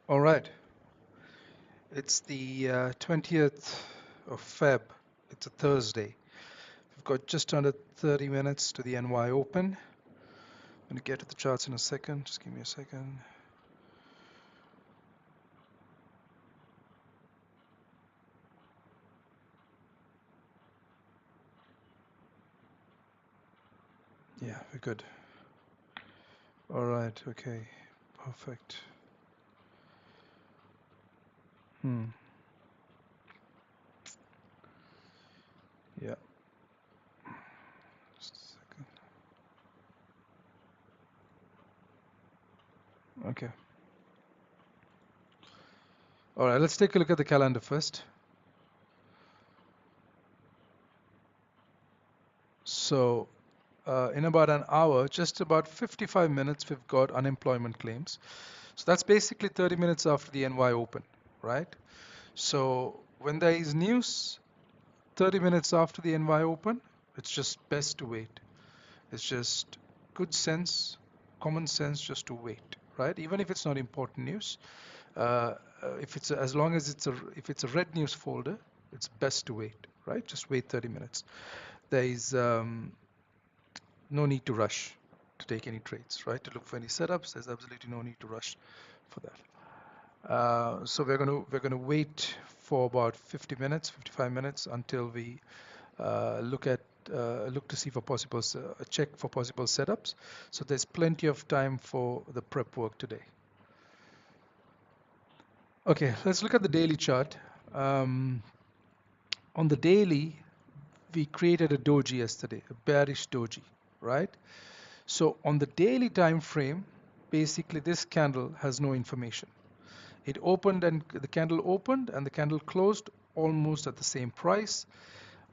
All right, it's the 20th of Feb. It's a Thursday. We've got just under 30 minutes to the NY Open. I'm going to get to the charts in a second. Just give me a second. Yeah, we're good. All right, okay, perfect. Yeah, just a second. Okay. All right, let's take a look at the calendar first. So, in about an hour, just about 55 minutes, we've got unemployment claims. So that's basically 30 minutes after the NY Open, right? So when there is news 30 minutes after the NY Open, it's just best to wait. It's just good sense, common sense just to wait, right? Even if it's not important news, if it's as long as if it's a red news folder, it's best to wait, right? Just wait 30 minutes. There is no need to rush to take any trades, right? To look for any setups, there's absolutely no need to rush for that. So we're gonna wait for about 50 minutes, 55 minutes until we look to see for possible check for possible setups. So there's plenty of time for the prep work today. Okay, let's look at the daily chart. On the daily, we created a doji yesterday, a bearish doji, right? So on the daily time frame, basically this candle has no information. It opened and the candle opened and the candle closed almost at the same price.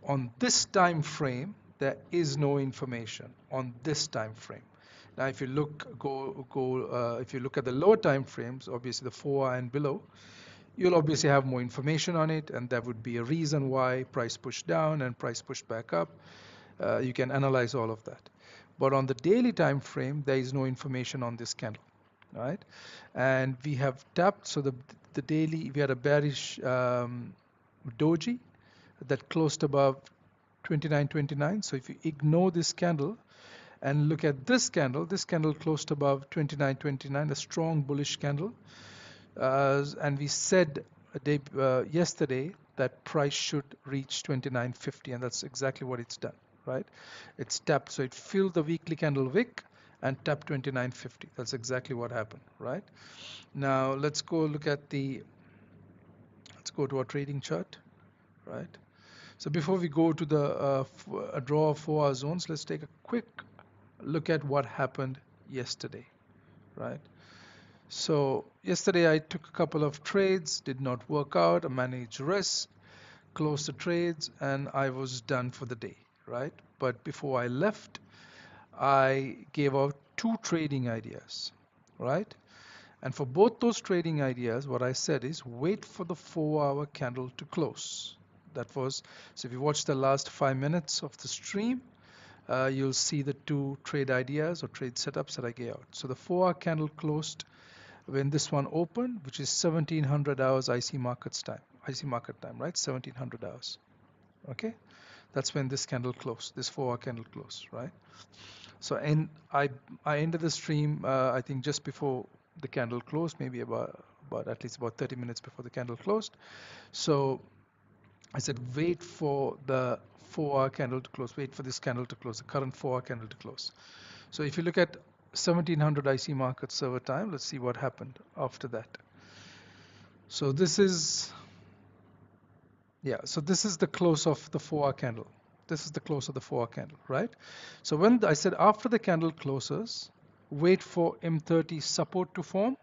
On this time frame, there is no information on this time frame. Now, if you look if you look at the lower time frames, obviously the 4 and below, you'll obviously have more information on it, and that would be a reason why price pushed down and price pushed back up. You can analyze all of that. But on the daily time frame, there is no information on this candle, right? And we have tapped, so the daily, we had a bearish doji that closed above 29.29. So if you ignore this candle and look at this candle closed above 29.29, a strong bullish candle. And we said yesterday that price should reach 29.50, and that's exactly what it's done, right? It's tapped, so it filled the weekly candle wick and tapped 29.50. That's exactly what happened, right? Now let's go to our trading chart, right? So before we go to the draw of 4-hour zones, let's take a quick look at what happened yesterday, right? So yesterday I took a couple of trades, did not work out. I managed risk, closed the trades, and I was done for the day, right? But before I left, I gave out 2 trading ideas, right? And for both those trading ideas, what I said is wait for the 4-hour candle to close. That was, so if you watch the last 5 minutes of the stream, you'll see the 2 trade ideas or trade setups that I gave out. So the 4-hour candle closed when this one opened, which is 1700 hours IC market time, right? 1700 hours. Okay, that's when this candle closed, this 4-hour candle closed, right? So I ended the stream I think just before the candle closed, maybe about at least about 30 minutes before the candle closed. So I said wait for the 4-hour candle to close, wait for this candle to close, the current 4-hour candle to close. So if you look at 1700 IC market server time, let's see what happened after that. So this is the close of the 4-hour candle. This is the close of the 4-hour candle, right? So when I said after the candle closes, wait for M30 support to form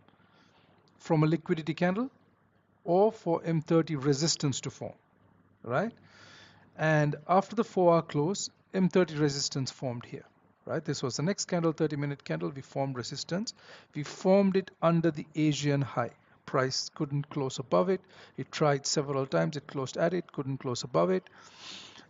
from a liquidity candle or for M30 resistance to form, right? And after the 4-hour close, M30 resistance formed here, right? This was the next candle, 30-minute candle. We formed resistance. We formed it under the Asian high. Price couldn't close above it. It tried several times. It closed at it, couldn't close above it.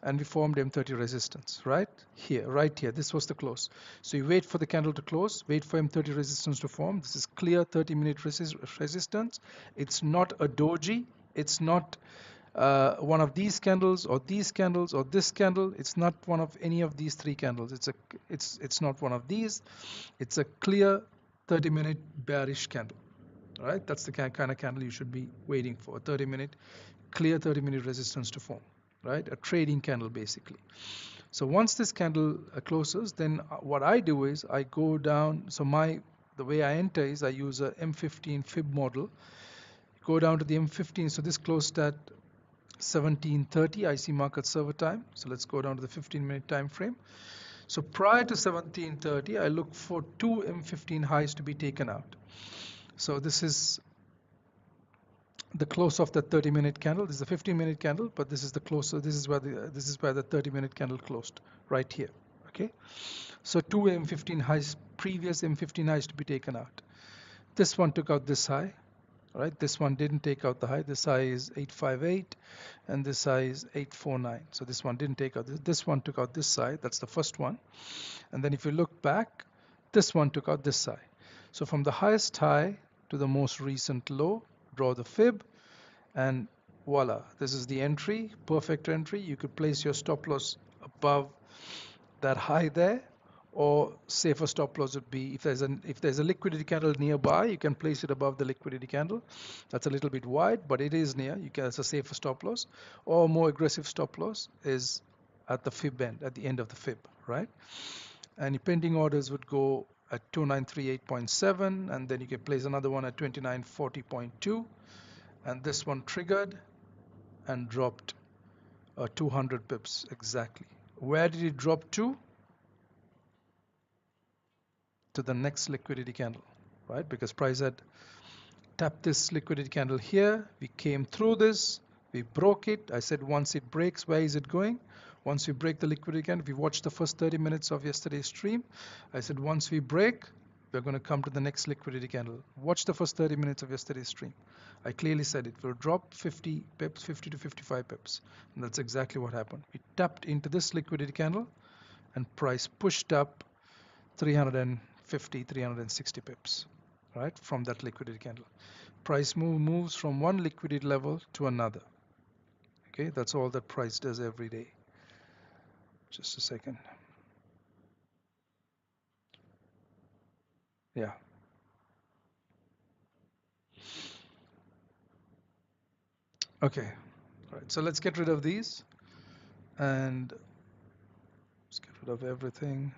and we formed M30 resistance right here. This was the close. So you wait for the candle to close, wait for M30 resistance to form. This is clear 30-minute resistance. It's not a doji. It's not one of these candles or these candles or this candle. It's not one of any of these three candles. It's not one of these. It's a clear 30-minute bearish candle. All right, that's the kind of candle you should be waiting for. A 30-minute clear 30-minute resistance to form, right? A trading candle basically. So once this candle closes, then what I do is I go down. So the way I enter is I use a M15 fib model. Go down to the M15. So this closed at 17:30 IC market server time. So let's go down to the 15-minute time frame. So prior to 17:30, I look for two M15 highs to be taken out. So this is the close of the 30-minute candle. This is a 15-minute candle, but this is the close. So this is where the 30-minute candle closed, right here. Okay. So two M15 highs, previous M15 highs to be taken out. This one took out this high. All right. This one didn't take out the high. This high is 858, and this high is 849. So this one didn't take out this. This one took out this side. That's the first one. And then if you look back, this one took out this side. So from the highest high to the most recent low, draw the fib, and voila, this is the entry, perfect entry. You could place your stop loss above that high there, or safer stop loss would be if there's a liquidity candle nearby, you can place it above the liquidity candle. That's a little bit wide, but it is near. You can, it's a safer stop loss, or more aggressive stop loss is at the fib end, at the end of the fib, right? And your pending orders would go at 2938.7, and then you can place another one at 2940.2, and this one triggered and dropped 200 pips exactly. Where did it drop to? To the next liquidity candle, right? Because price had tapped this liquidity candle here. We came through this. We broke it. I said once it breaks, where is it going? Once we break the liquidity candle, if you watched the first 30 minutes of yesterday's stream, I said once we break, we're going to come to the next liquidity candle. Watch the first 30 minutes of yesterday's stream. I clearly said it will drop 50 pips, 50 to 55 pips. And that's exactly what happened. We tapped into this liquidity candle and price pushed up 350, 360 pips, right, from that liquidity candle. Price moves from one liquidity level to another. Okay, that's all that price does every day. Just a second. Yeah. Okay. All right. So let's get rid of these and let's get rid of everything.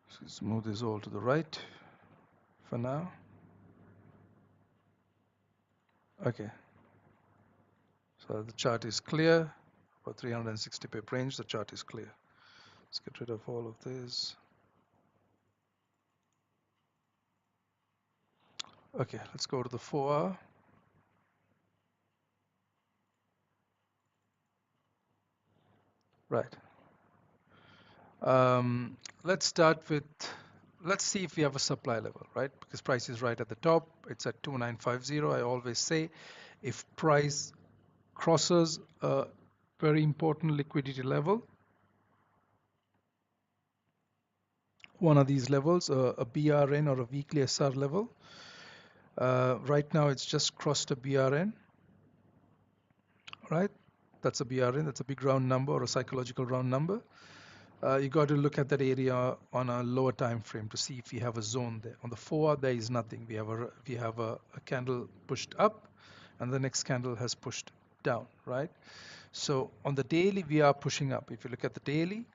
So let's move this all to the right for now. Okay. So the chart is clear for 360 pip range. The chart is clear. Let's get rid of all of this. Okay, let's go to the 4-hour. Right. Let's start with, let's see if we have a supply level, right? Because price is right at the top. It's at 2950. I always say if price crosses a very important liquidity level, one of these levels, a BRN or a weekly SR level, right now it's just crossed a BRN, right? That's a BRN, that's a big round number or a psychological round number. You got to look at that area on a lower time frame to see if we have a zone there. On the 4-hour, there is nothing. We have a candle pushed up, and the next candle has pushed down, right? So on the daily, we are pushing up. If you look at the daily,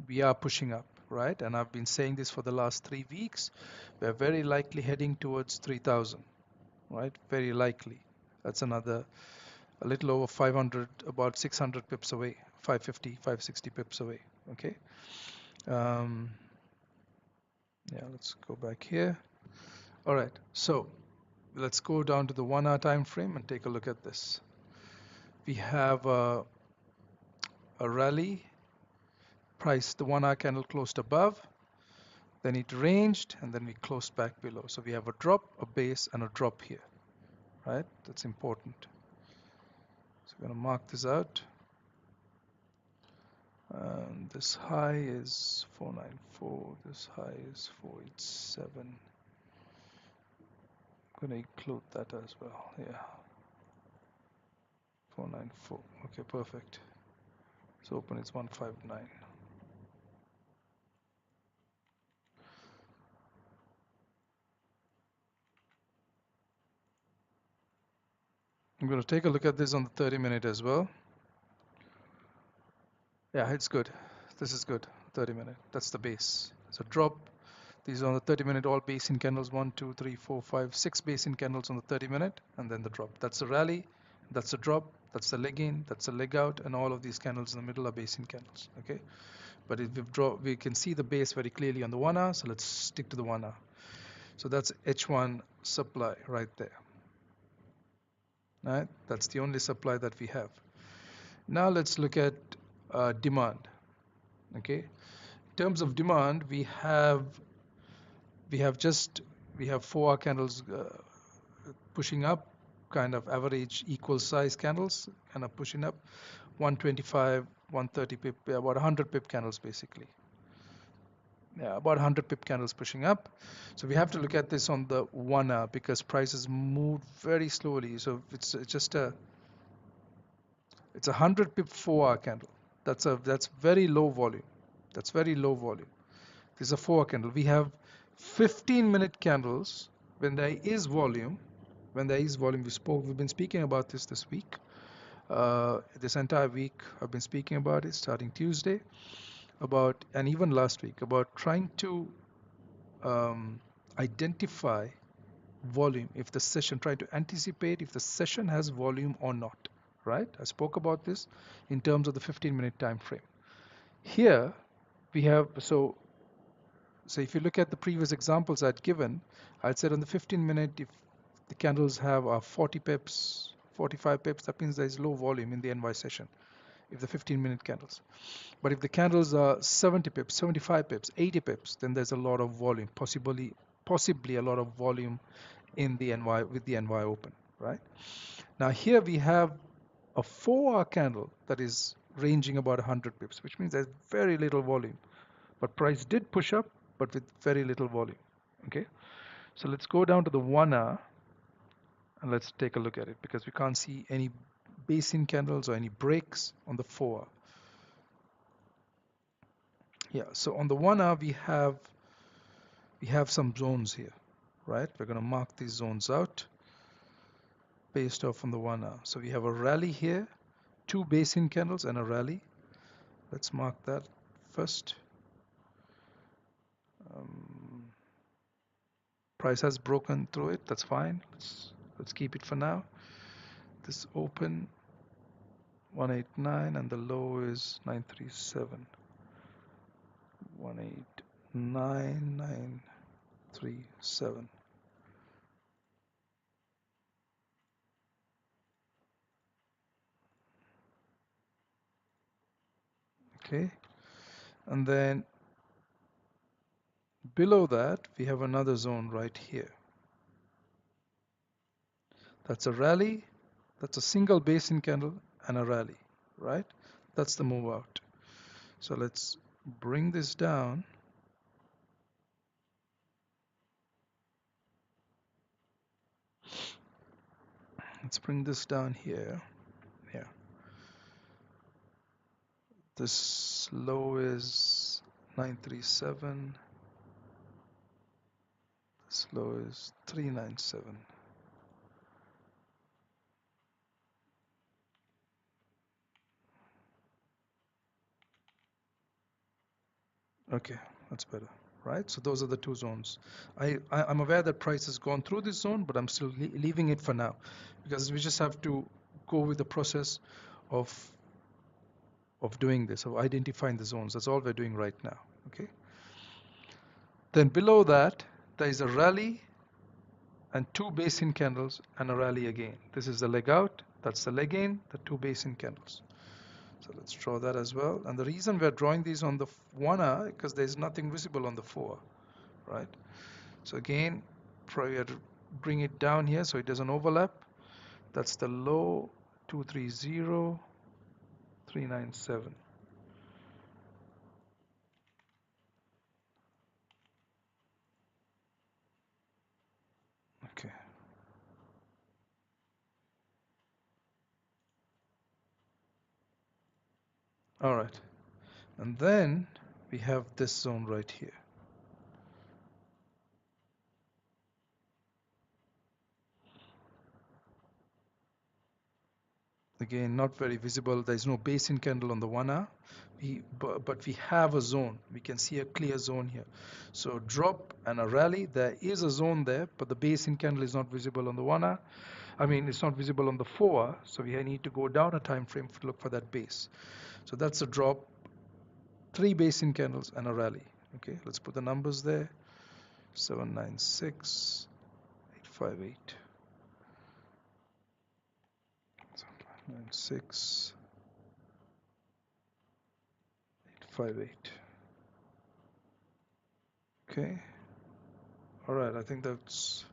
we are pushing up, right? And I've been saying this for the last 3 weeks. We're very likely heading towards 3,000, right? Very likely. That's another a little over 500, about 600 pips away, 550, 560 pips away. Okay. Um, yeah, let's go back here. All right, so let's go down to the 1 hour time frame and take a look at this. We have a rally price, the 1 hour candle closed above, then it ranged, and then we closed back below. So we have a drop, a base, and a drop here, right? That's important. So I'm going to mark this out. This high is 494, this high is 487. I'm going to include that as well, yeah. 494, okay, perfect. So open is 159. I'm going to take a look at this on the 30-minute as well. Yeah, it's good. This is good. 30-minute. That's the base. So drop. These are on the 30-minute, all base in candles. 1, 2, 3, 4, 5, 6 base in candles on the 30-minute, and then the drop. That's the rally. That's the drop. That's the leg in. That's the leg out, and all of these candles in the middle are base in candles. Okay. But if we've dropped, we can see the base very clearly on the 1 hour. So let's stick to the 1 hour. So that's H1 supply right there. Right. That's the only supply that we have. Now let's look at demand. Okay, in terms of demand, we have 4 hour candles pushing up, kind of average equal size candles, kind of pushing up, 125, 130 pip, about 100 pip candles basically. Yeah, about 100 pip candles pushing up. So we have to look at this on the 1 hour because prices move very slowly. So it's just it's a 100 pip 4 hour candle. That's very low volume. That's very low volume. This is a 4 hour candle. We have 15-minute candles when there is volume. When there is volume, we've been speaking about this week. This entire week I've been speaking about it, starting Tuesday, and even last week, about trying to identify volume, if the session, trying to anticipate if the session has volume or not, right? I spoke about this in terms of the 15-minute time frame. Here we have, so if you look at the previous examples I'd given, I'd said on the 15-minute, if the candles have 40 pips, 45 pips, that means there's low volume in the NY session, if the 15-minute candles. But if the candles are 70 pips, 75 pips, 80 pips, then there's a lot of volume, possibly a lot of volume in the NY, with the NY open, right? Now here we have a 4-hour candle that is ranging about 100 pips, which means there's very little volume. But price did push up, but with very little volume. Okay, so let's go down to the 1 hour and let's take a look at it because we can't see any base in candles or any breaks on the 4 hour. Yeah, so on the 1 hour we have some zones here, right? We're going to mark these zones out based off on the 1 hour. So we have a rally here, 2 base in candles and a rally. Let's mark that first. Price has broken through it. That's fine. Let's keep it for now. This open 189 and the low is 937. 189937. Okay, and then below that we have another zone right here. That's a rally, that's a single base in candle and a rally, right? That's the move out. So let's bring this down. Let's bring this down here. Yeah. This low is 937. This low is 397. Okay, that's better, right? So those are the two zones. I'm aware that price has gone through this zone, but I'm still leaving it for now because we just have to go with the process of doing this, of identifying the zones. That's all we're doing right now. Okay. Then below that, there is a rally and two basin candles and a rally again. This is the leg out, that's the leg in, the two basin candles. So let's draw that as well. And the reason we're drawing these on the 1 hour because there's nothing visible on the 4, right? So again, probably have to bring it down here so it doesn't overlap. That's the low 230397. Okay. All right. And then we have this zone right here. Again, not very visible. There's no basin candle on the 1 hour. But we have a zone. We can see a clear zone here. So drop and a rally. There is a zone there, but the basin candle is not visible on the 1 hour. I mean, it's not visible on the 4 hour. So we need to go down a time frame to look for that base. So that's a drop. 3 basin candles and a rally. Okay, let's put the numbers there. 796, 858. 796, 858. Okay. All right, I think that's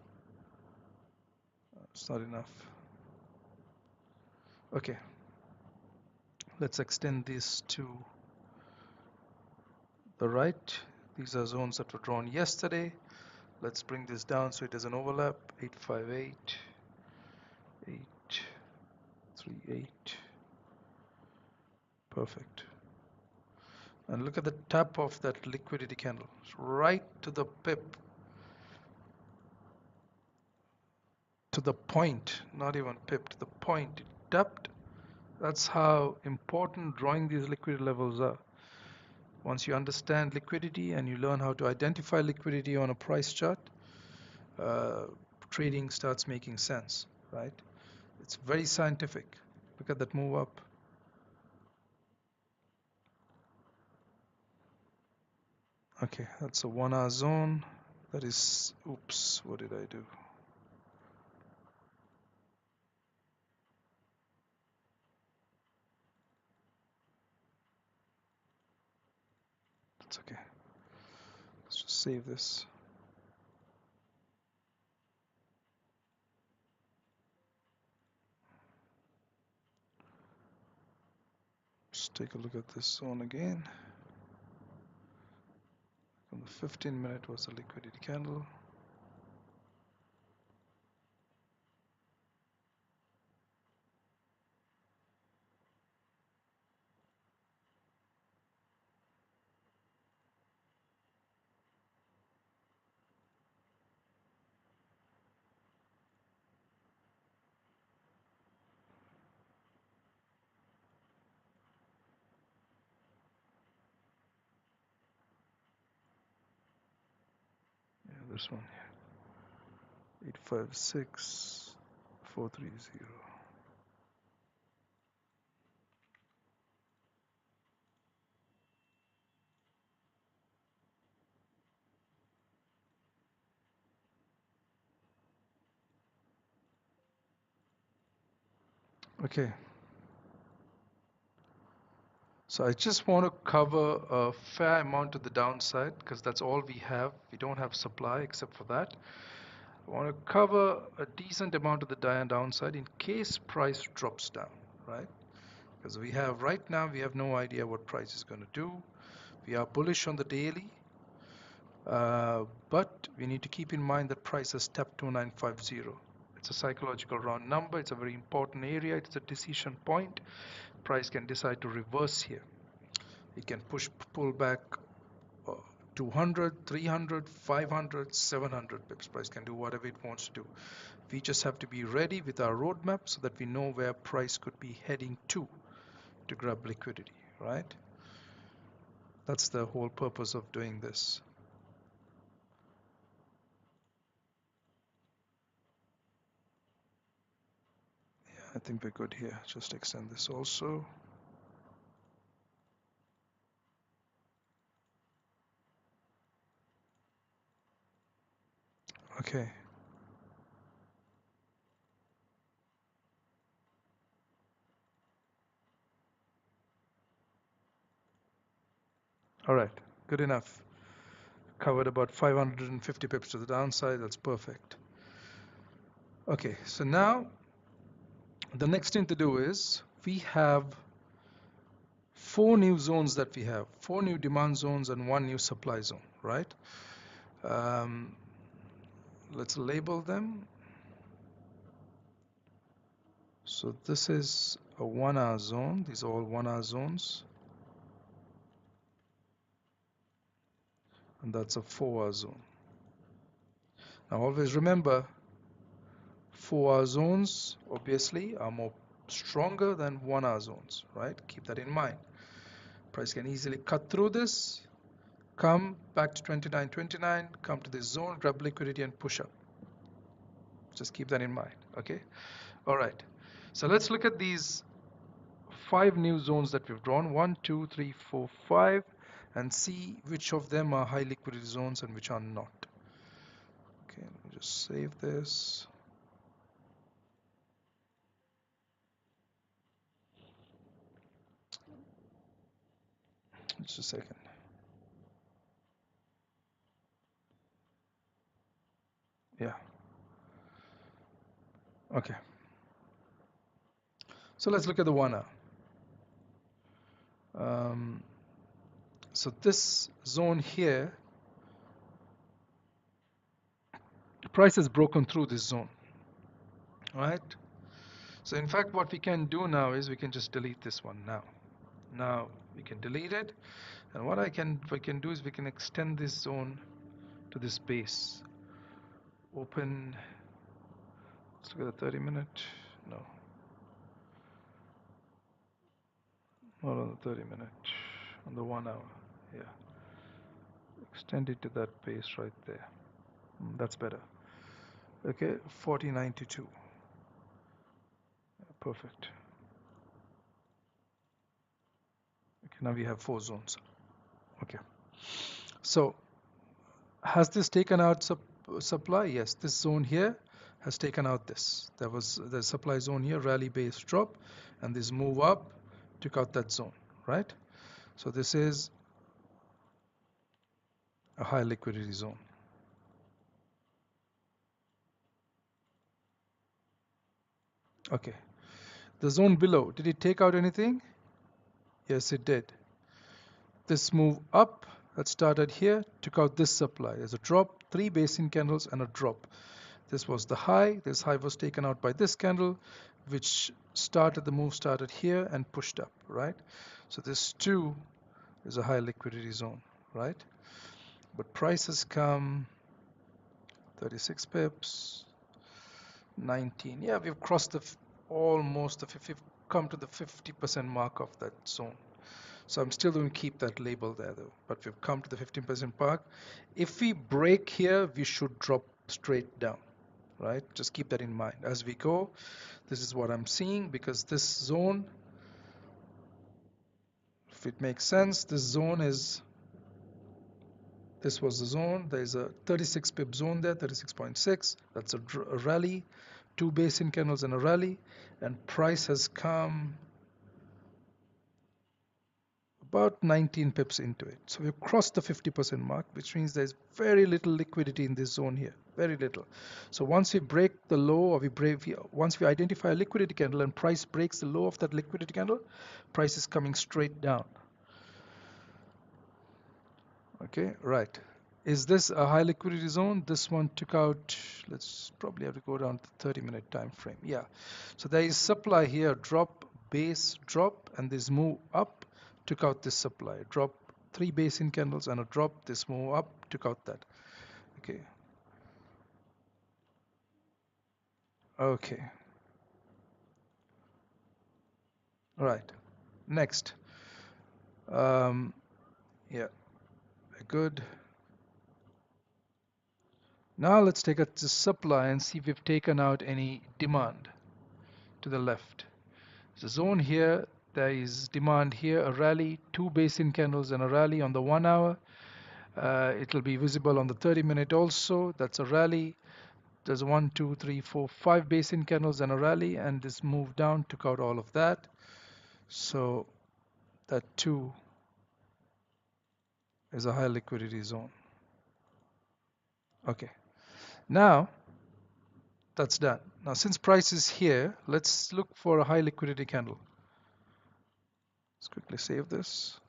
not enough. Okay, let's extend this to the right. These are zones that were drawn yesterday. Let's bring this down so it doesn't overlap. 858, 838. Perfect. And look at the top of that liquidity candle. It's right to the pip. To the point, not even pip, to the point. It tapped. That's how important drawing these liquidity levels are. Once you understand liquidity and you learn how to identify liquidity on a price chart, trading starts making sense, right? It's very scientific. Look at that move up. Okay, that's a 1 hour zone. That is, oops, what did I do? That's okay. Let's just save this. Just take a look at this zone again. On the 15-minute was a liquidity candle. Yeah, this one here. 856, 430. Okay. So I just want to cover a fair amount of the downside because that's all we have. We don't have supply except for that. I want to cover a decent amount of the downside in case price drops down, right? Because right now we have no idea what price is going to do. We are bullish on the daily, but we need to keep in mind that price has tapped 2950. It's a psychological round number. It's a very important area. It's a decision point. Price can decide to reverse here. It can pull back 200, 300, 500, 700 pips. Price can do whatever it wants to do. We just have to be ready with our roadmap so that we know where price could be heading to grab liquidity, right? That's the whole purpose of doing this. I think we're good here. Just extend this also. Okay. All right. Good enough. Covered about 550 pips to the downside. That's perfect. Okay. So now the next thing to do is we have four new zones that we have, four new demand zones and one new supply zone, right? Um, let's label them. So this is a 1 hour zone. These are all 1 hour zones. And that's a 4 hour zone. Now always remember, 4 hour zones obviously are more stronger than 1 hour zones, right? Keep that in mind. Price can easily cut through this, come back to 29.29, come to this zone, grab liquidity and push up. Just keep that in mind, okay? All right. So let's look at these 5 new zones that we've drawn, 1, 2, 3, 4, 5, and see which of them are high liquidity zones and which are not. Okay, let me just save this. Just a second. Yeah. Okay. So let's look at the 1 hour. So this zone here, the price has broken through this zone, right? So in fact, what we can do now is we can just delete this one now. Now we can delete it, and what we can do is we can extend this zone to this base. Open. Let's look at the 30-minute. No, not on the 30-minute. On the 1 hour. Yeah. Extend it to that base right there. That's better. Okay, 40.92. Perfect. Okay, now we have 4 zones. Okay. So has this taken out supply? Yes, this zone here has taken out this. There was the supply zone here, rally base drop, and this move up took out that zone, right? So this is a high liquidity zone. Okay. The zone below, did it take out anything? Yes, it did. This move up that started here took out this supply. There's a drop, 3 basin candles and a drop. This was the high. This high was taken out by this candle, which the move started here and pushed up, right? So this too is a high liquidity zone, right? But prices come 36 pips, 19. Yeah, we've crossed almost we've come to the 50% mark of that zone. So I'm still going to keep that label there though, but we've come to the 15% mark. If we break here, we should drop straight down, right? Just keep that in mind as we go. This is what I'm seeing, because this zone, if it makes sense, this was the zone. There's a 36 pip zone there, 36.6. That's a rally, 2 basin candles and a rally, and price has come about 19 pips into it. So we've crossed the 50% mark, which means there's very little liquidity in this zone here, very little. So once we break the low, or once we identify a liquidity candle and price breaks the low of that liquidity candle, price is coming straight down. Okay, right. Is this a high liquidity zone? This one took out, let's probably have to go down to 30-minute time frame. Yeah. So there is supply here, drop, base, drop, and this move up took out this supply. Drop, 3 basin candles and a drop, this move up took out that. Okay. Okay. All right. Next. Yeah, good. Now let's take a supply and see if we've taken out any demand to the left. There's a zone here, there is demand here, a rally, two basin candles and a rally on the 1 hour. It'll be visible on the 30-minute also. That's a rally. There's 1, 2, 3, 4, 5 basin candles and a rally, and this move down took out all of that. So that too is a high liquidity zone. Okay, now that's done. Now since price is here, let's look for a high liquidity candle. Let's quickly save this.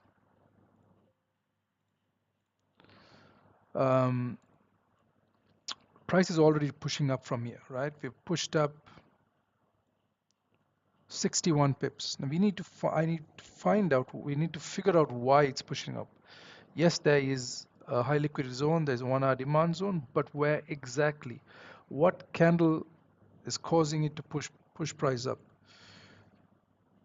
Price is already pushing up from here, right? We've pushed up 61 pips. Now we need to we need to figure out why it's pushing up. Yes, there is a high liquidity zone, there's a 1 hour demand zone, but where exactly? What candle is causing it to push price up?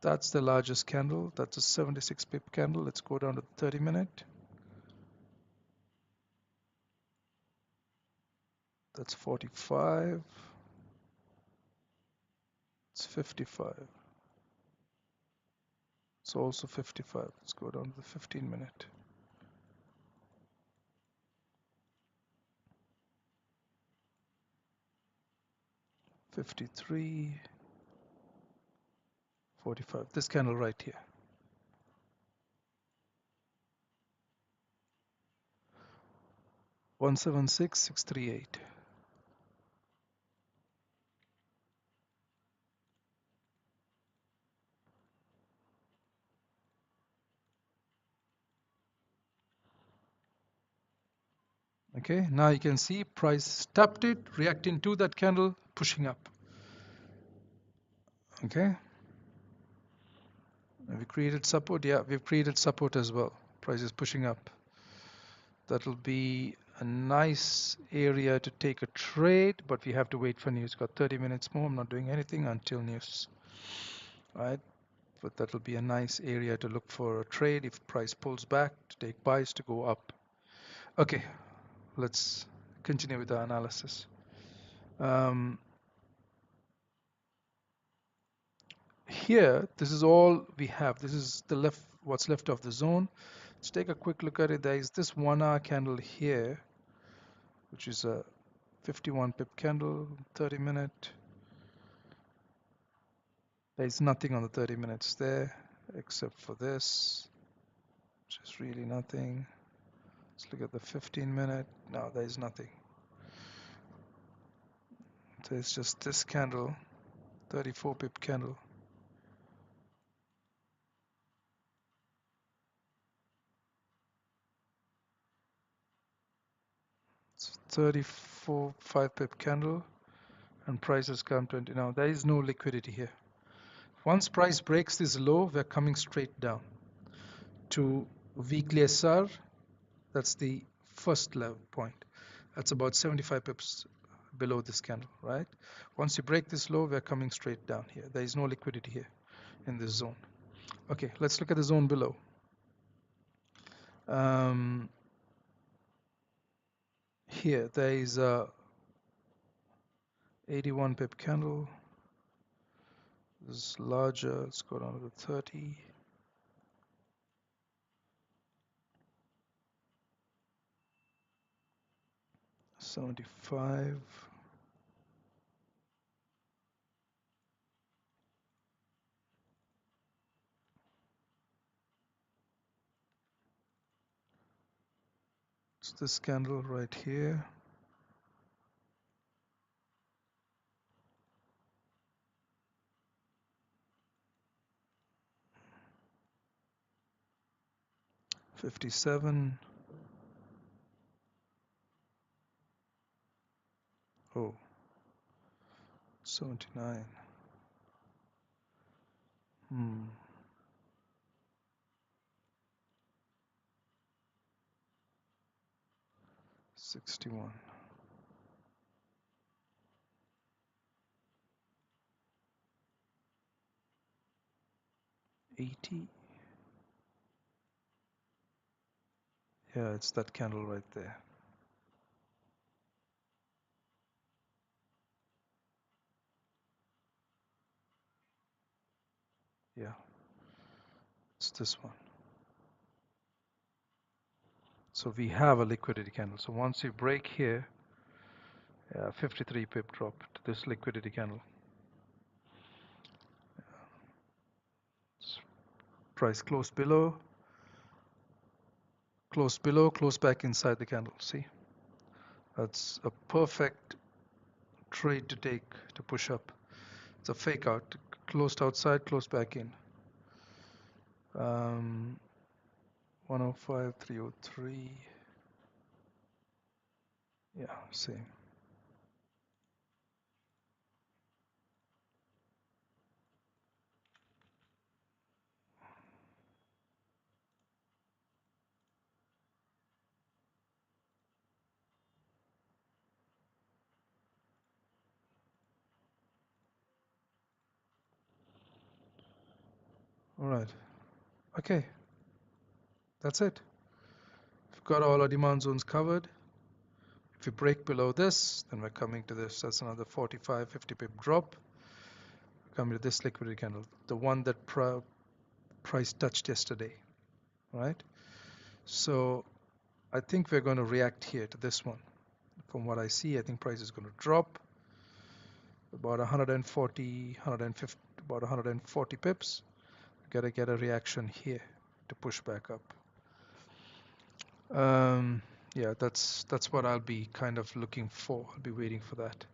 That's the largest candle. That's a 76 pip candle. Let's go down to the 30-minute. That's 45. It's 55. It's also 55. Let's go down to the 15-minute. $53, $45. This candle right here. $176,638. Okay, now you can see price tapped it, reacting to that candle, pushing up. Okay. Have we created support? Yeah, we've created support as well. Price is pushing up. That'll be a nice area to take a trade, but we have to wait for news. Got 30 minutes more. I'm not doing anything until news. All right, but that'll be a nice area to look for a trade if price pulls back, to take buys to go up. Okay, let's continue with our analysis. Here, this is all we have. This is the what's left of the zone. Let's take a quick look at it. There is this 1 hour candle here, which is a 51 pip candle, 30-minute. There's nothing on the 30 minutes there except for this, which is really nothing. Let's look at the 15-minute. No, there's nothing. There's just this candle, 34 pip candle. It's 34 5 pip candle, and price has come 20. Now there is no liquidity here. Once price breaks this low, we're coming straight down to weekly SR. That's the first level point. That's about 75 pips below this candle, right? Once you break this low, we're coming straight down here. There is no liquidity here in this zone. Okay, let's look at the zone below. Here, there is a 81 pip candle. This is larger. Let's go down to the 30. $75. It's this candle right here. $57. Oh, 79. 61. 80. Yeah, it's that candle right there. Yeah, it's this one. So we have a liquidity candle. So once you break here, 53 pip drop to this liquidity candle. Price close below, close back inside the candle. See, that's a perfect trade to take to push up. It's a fake out, closed outside, closed back in. 105, 303. Yeah, same. All right. Okay, that's it. We've got all our demand zones covered. If we break below this, then we're coming to this. That's another 45, 50 pip drop. Coming to this liquidity candle, the one that price touched yesterday, right? So I think we're going to react here to this one. From what I see, I think price is going to drop about 140, 150, about 140 pips. Gotta get a reaction here to push back up. Yeah, that's what I'll be kind of looking for. I'll be waiting for that.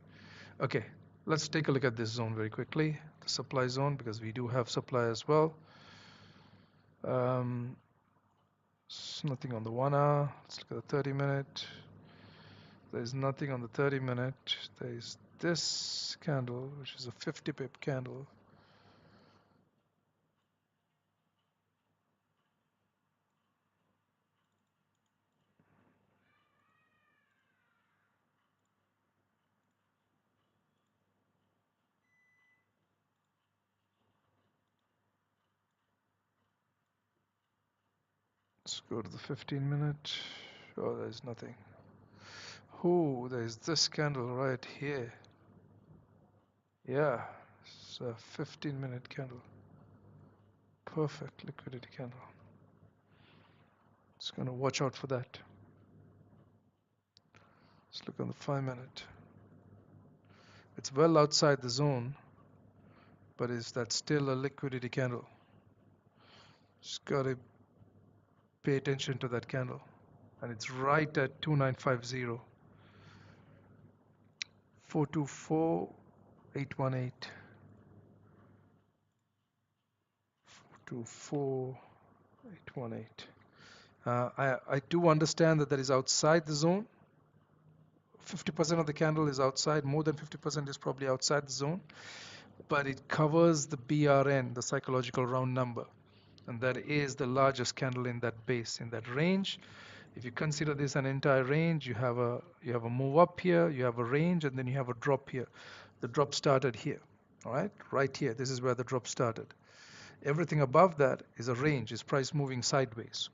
Okay, let's take a look at this zone very quickly, the supply zone, because we do have supply as well. Nothing on the 1 hour. Let's look at the 30-minute. There's nothing on the 30-minute. There's this candle, which is a 50 pip candle. Let's go to the 15-minute. Oh, there's nothing. Oh, there's this candle right here. Yeah, it's a 15-minute candle. Perfect liquidity candle. Just gonna watch out for that. Let's look on the 5-minute. It's well outside the zone, but is that still a liquidity candle? Just gotta pay attention to that candle. And it's right at 2950. 424818. 424818. I do understand that is outside the zone. 50% of the candle is outside, more than 50% is probably outside the zone, but it covers the BRN, the psychological round number, and that is the largest candle in that base, in that range. If you consider this an entire range, you have a move up here, you have a range, and then you have a drop here. The drop started here, all right here. This is where the drop started. Everything above that is a range, is price moving sideways.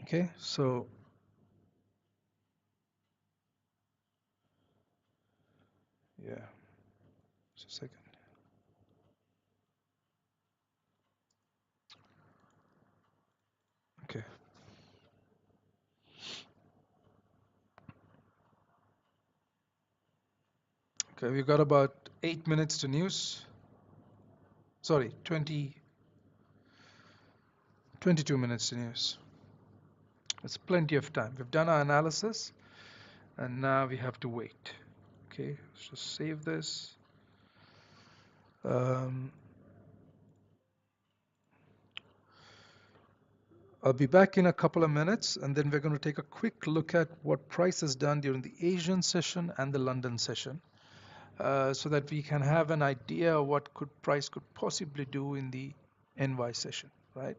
Okay, so yeah, just a second. Okay. Okay, we've got about 8 minutes to news. Sorry, 22 minutes to news. It's plenty of time. We've done our analysis, and now we have to wait. Okay, let's just save this. I'll be back in a couple of minutes, and then we're going to take a quick look at what price has done during the Asian session and the London session, so that we can have an idea of what price could possibly do in the NY session, right?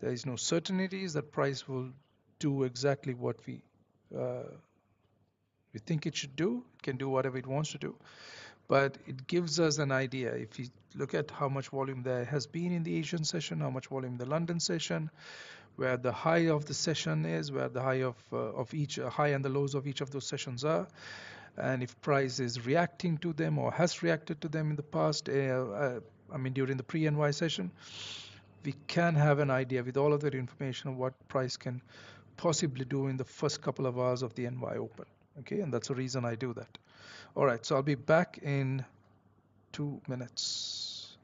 There is no certainties that price will do exactly what we think it should do. It can do whatever it wants to do, but it gives us an idea. If you look at how much volume there has been in the Asian session, how much volume in the London session, where the high of the session is, where the high of each high and the lows of each of those sessions are, and if price is reacting to them or has reacted to them in the past, I mean, during the pre-NY session, we can have an idea with all of that information of what price can possibly do in the first couple of hours of the NY Open. Okay, and that's the reason I do that. All right, so I'll be back in 2 minutes.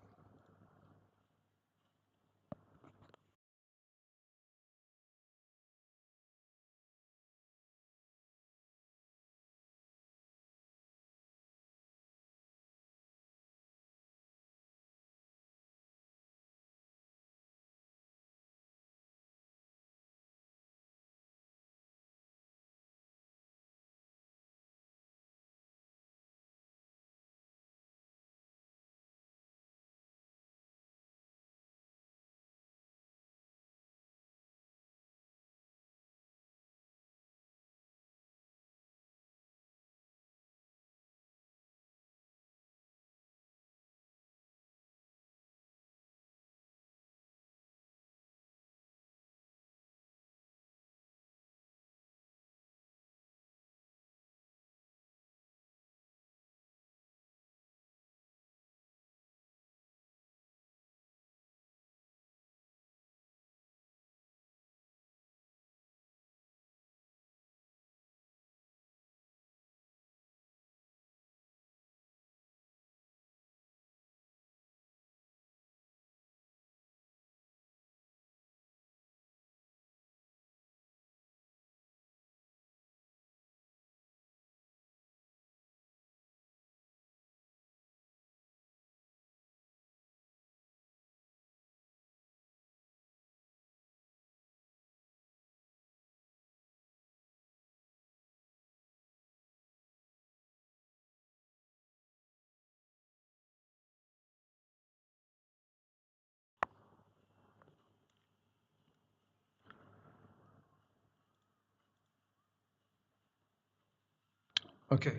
Okay,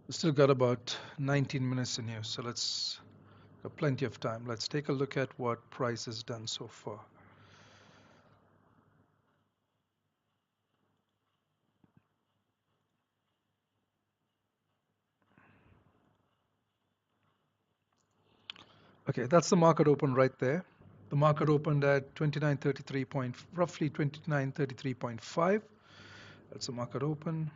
we still got about 19 minutes in here, so let's got plenty of time. Let's take a look at what price has done so far. Okay, that's the market open right there. The market opened at 2933 point, roughly 2933.5. That's the market open.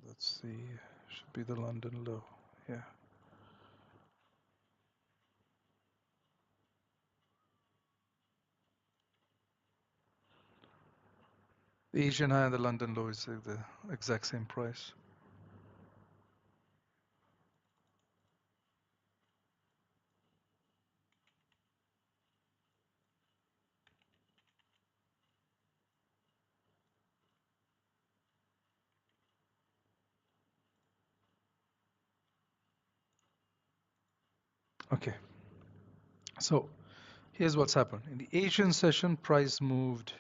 Let's see, should be the London low. Yeah. The Asian high and the London low is the exact same price. Okay, so here's what's happened. In the Asian session, price moved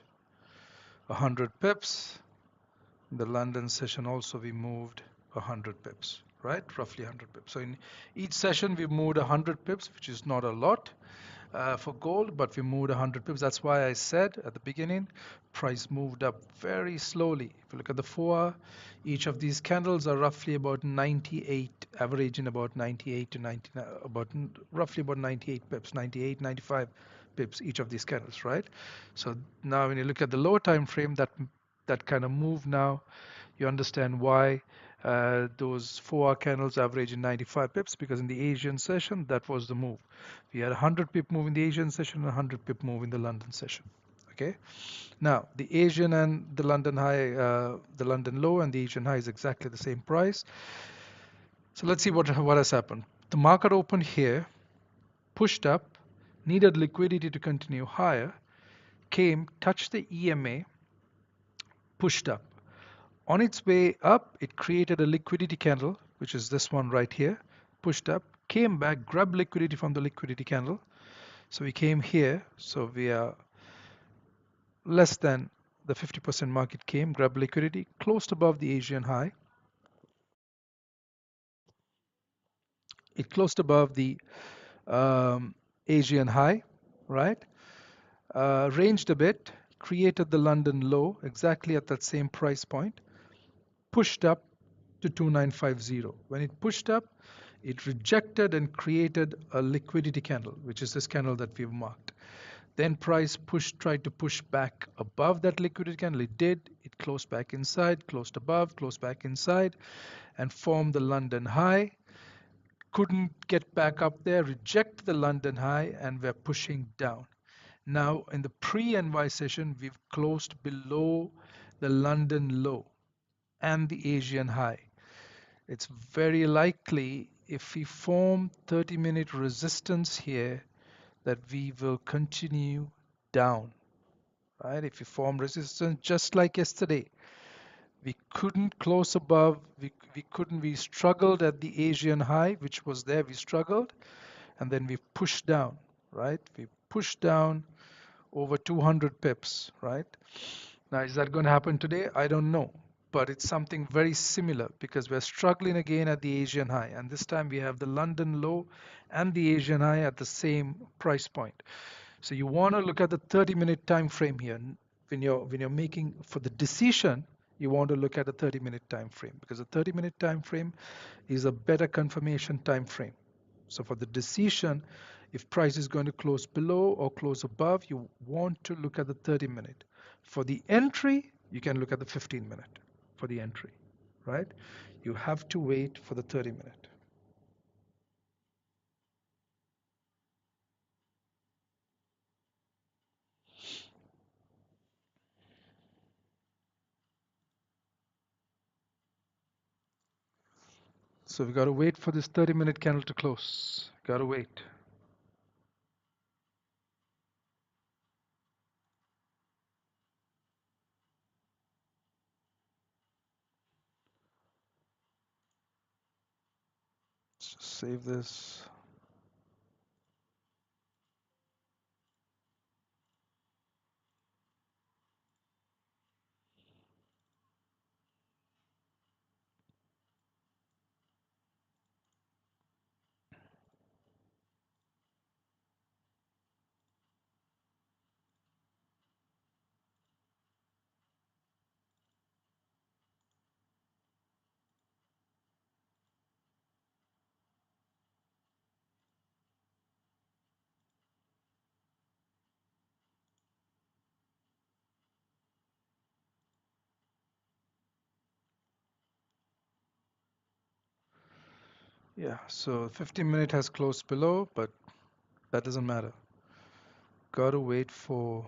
100 pips. In the London session also we moved 100 pips, right? Roughly 100 pips. So in each session we moved 100 pips, which is not a lot for gold, but we moved 100 pips. That's why I said at the beginning, price moved up very slowly. If you look at the 4-hour, each of these candles are roughly about 98, averaging about 98 to 99, roughly about 98 pips, 98, 95 pips each of these candles, right? So now when you look at the lower time frame, that kind of move now, you understand why those 4-hour candles average in 95 pips, because in the Asian session that was the move. We had a 100 pip move in the Asian session and a 100 pip move in the London session. Okay, now the Asian and the London high, the London low and the Asian high is exactly the same price. So let's see what has happened. The market opened here, pushed up, needed liquidity to continue higher, came, touched the EMA, pushed up. On its way up, it created a liquidity candle, which is this one right here, pushed up, came back, grabbed liquidity from the liquidity candle. So we came here, so we are less than the 50% market came, grabbed liquidity, closed above the Asian high. It closed above the Asian high, right? Ranged a bit, created the London low exactly at that same price point, pushed up to 2950. When it pushed up, it rejected and created a liquidity candle, which is this candle that we've marked. Then price tried to push back above that liquidity candle. It did. It closed back inside, closed above, closed back inside, and formed the London high. Couldn't get back up there, reject the London high, and we're pushing down. Now, in the pre-NY session, we've closed below the London low and the Asian high. It's very likely if we form 30-minute resistance here that we will continue down, right? If we form resistance just like yesterday, we couldn't close above, we struggled at the Asian high, which was there, we struggled, and then we pushed down, right? We pushed down over 200 pips, right? Now, is that going to happen today? I don't know. But it's something very similar because we're struggling again at the Asian high. And this time we have the London low and the Asian high at the same price point. So you want to look at the 30-minute time frame here. When you're making for the decision, you want to look at a 30-minute time frame because a 30-minute time frame is a better confirmation time frame. So for the decision, if price is going to close below or close above, you want to look at the 30-minute. For the entry, you can look at the 15-minute for the entry, right? You have to wait for the 30-minute. So we got to wait for this 30-minute candle to close. Got to wait. Let's just save this. Yeah, so 15-minute has closed below, but that doesn't matter. Got to wait for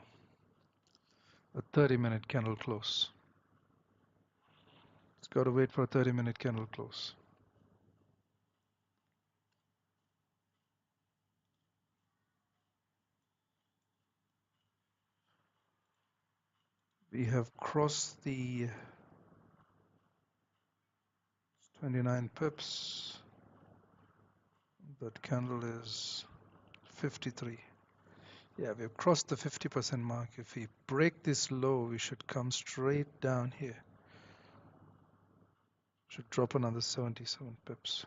a 30-minute candle close. Got to wait for a 30-minute candle close. We have crossed the 29 pips. That candle is 53. Yeah, we've crossed the 50% mark. If we break this low, we should come straight down here. Should drop another 77 pips.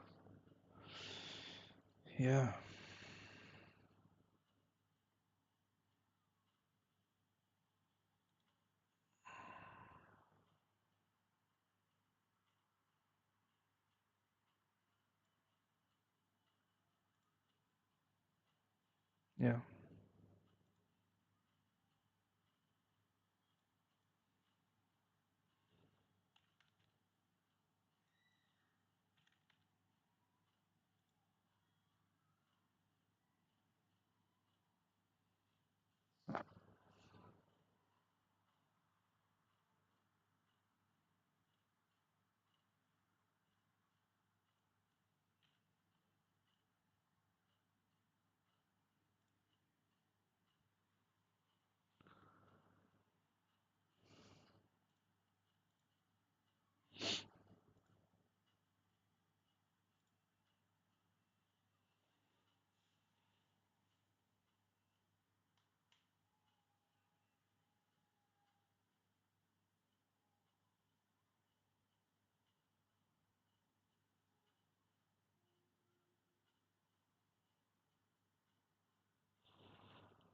Yeah. Yeah.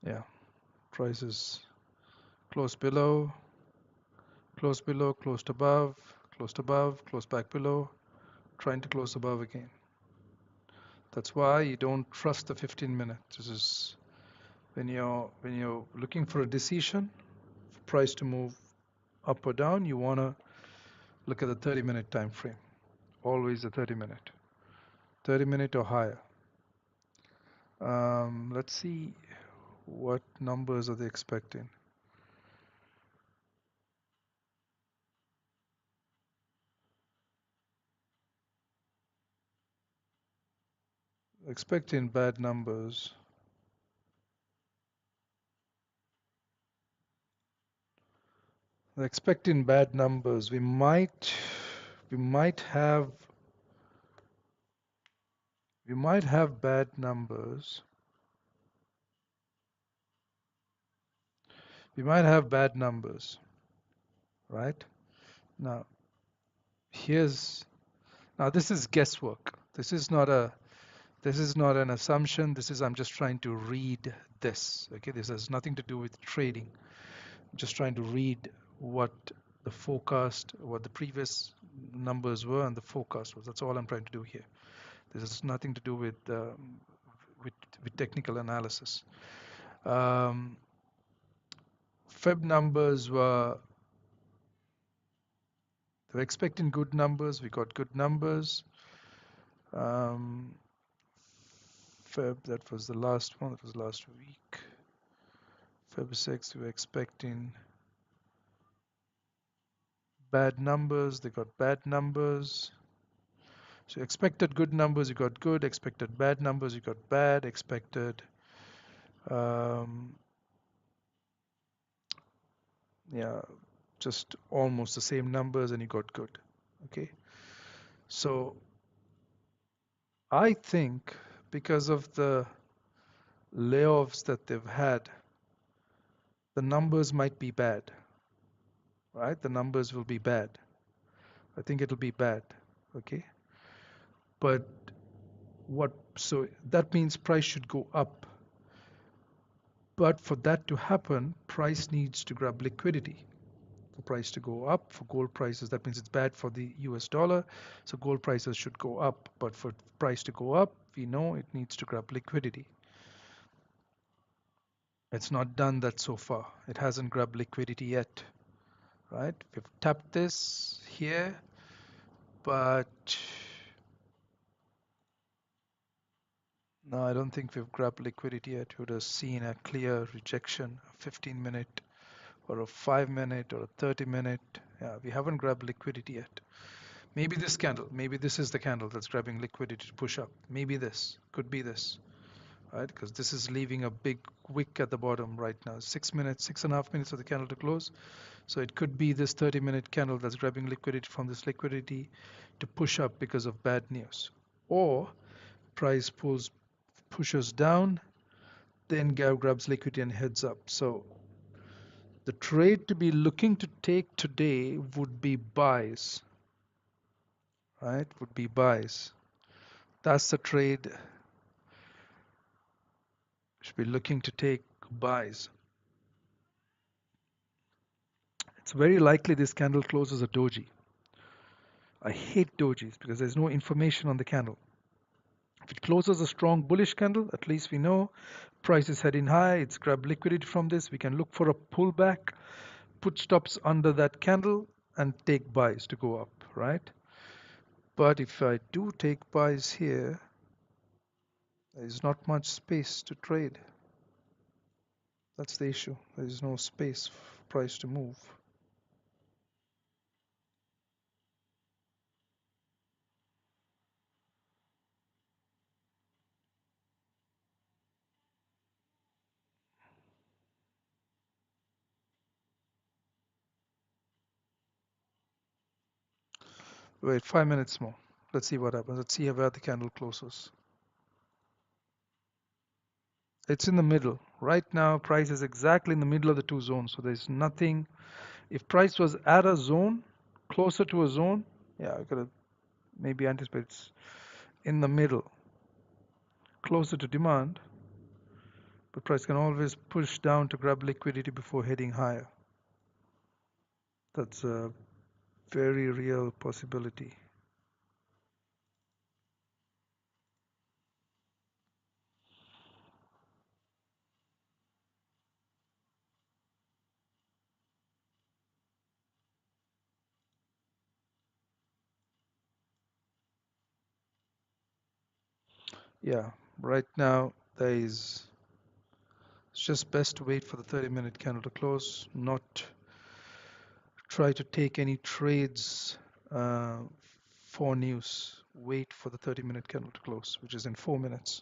Yeah. Prices close below, closed below, closed above, closed back below, trying to close above again. That's why you don't trust the 15 minute. This is when you're looking for a decision, for price to move up or down, you want to look at the 30-minute time frame. Always the 30-minute. 30-minute or higher. Let's see what numbers are they expecting. Expecting bad numbers. They're expecting bad numbers. We might have bad numbers. We might have bad numbers, right? Now, here's now this is guesswork. This is not an assumption. This is I'm just trying to read this. Okay, this has nothing to do with trading. I'm just trying to read what the forecast, what the previous numbers were and the forecast was. That's all I'm trying to do here. This has nothing to do with, with technical analysis. Um, Feb numbers they were expecting good numbers. We got good numbers. Um, Feb, that was the last one. That was last week. Feb 6, we were expecting bad numbers. They got bad numbers. So expected good numbers, you got good. Expected bad numbers, you got bad. Expected, um, yeah, just almost the same numbers, and you got good. Okay. So I think because of the layoffs that they've had, the numbers might be bad, right? The numbers will be bad. I think it'll be bad. Okay. But so that means price should go up. But for that to happen, price needs to grab liquidity. For price to go up, for gold prices, that means it's bad for the US dollar. So gold prices should go up. But for price to go up, we know it needs to grab liquidity. It's not done that so far. It hasn't grabbed liquidity yet, right? We've tapped this here, but no, I don't think we've grabbed liquidity yet. We would have seen a clear rejection, a 15-minute or a 5-minute or a 30-minute. Yeah, we haven't grabbed liquidity yet. Maybe this candle, maybe this is the candle that's grabbing liquidity to push up. Maybe this, could be this, right? Because this is leaving a big wick at the bottom right now. 6 minutes, 6.5 minutes of the candle to close. So it could be this 30-minute candle that's grabbing liquidity from this liquidity to push up because of bad news. Or price pushes down, then grabs liquidity and heads up. So the trade to be looking to take today would be buys, right? Would be buys. That's the trade should be looking to take, buys. It's very likely this candle closes a doji. I hate dojis because there's no information on the candle. If it closes a strong bullish candle, at least we know price is heading high. It's grabbed liquidity from this. We can look for a pullback, put stops under that candle, and take buys to go up, right? But if I do take buys here, there's not much space to trade. That's the issue. There is no space for price to move. Wait, 5 minutes more. Let's see what happens. Let's see where the candle closes. It's in the middle. Right now, price is exactly in the middle of the two zones. So there's nothing. If price was at a zone, closer to a zone, yeah, I could have maybe anticipated it's in the middle, closer to demand. But price can always push down to grab liquidity before heading higher. That's a very real possibility. Yeah, right now it's just best to wait for the 30-minute candle to close, not try to take any trades uh, for news. Wait for the 30-minute candle to close, which is in 4 minutes.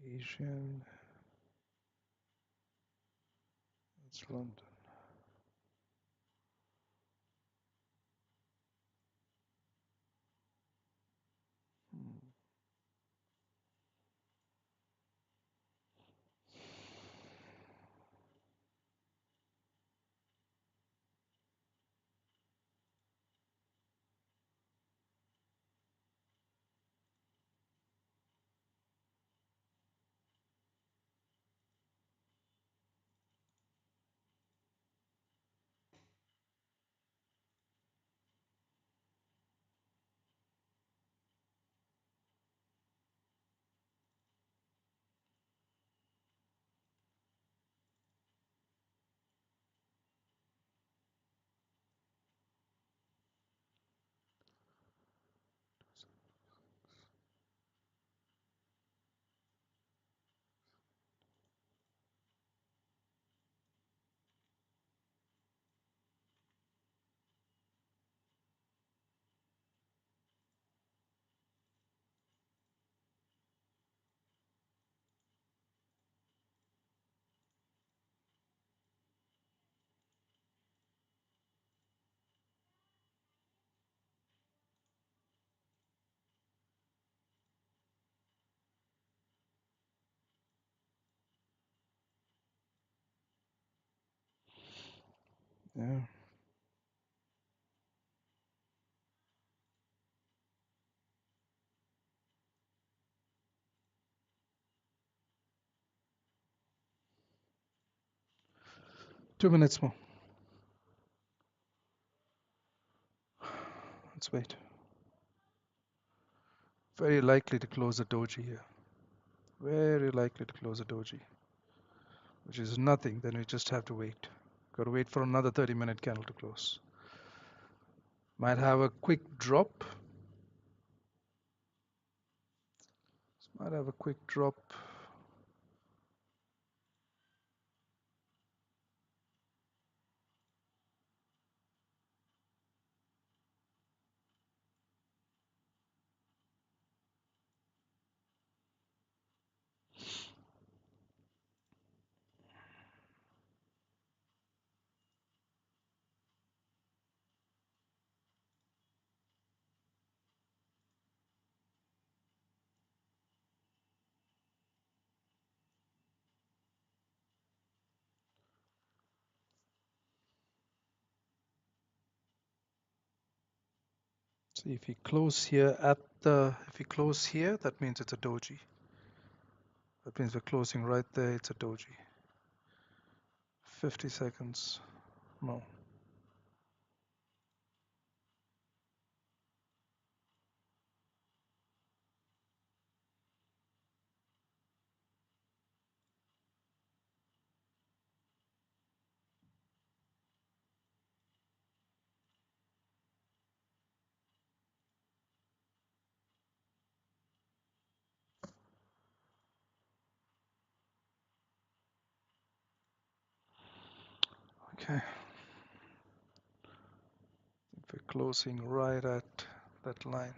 Asian, it's London. Yeah. 2 minutes more. Let's wait. Very likely to close a doji here. Very likely to close a doji, which is nothing. Then we just have to wait. Got to wait for another 30-minute candle to close. Might have a quick drop, Might have a quick drop. See if we close here if we close here, that means it's a doji. That means we're closing right there, it's a doji. 50 seconds, no. Okay, we're closing right at that line.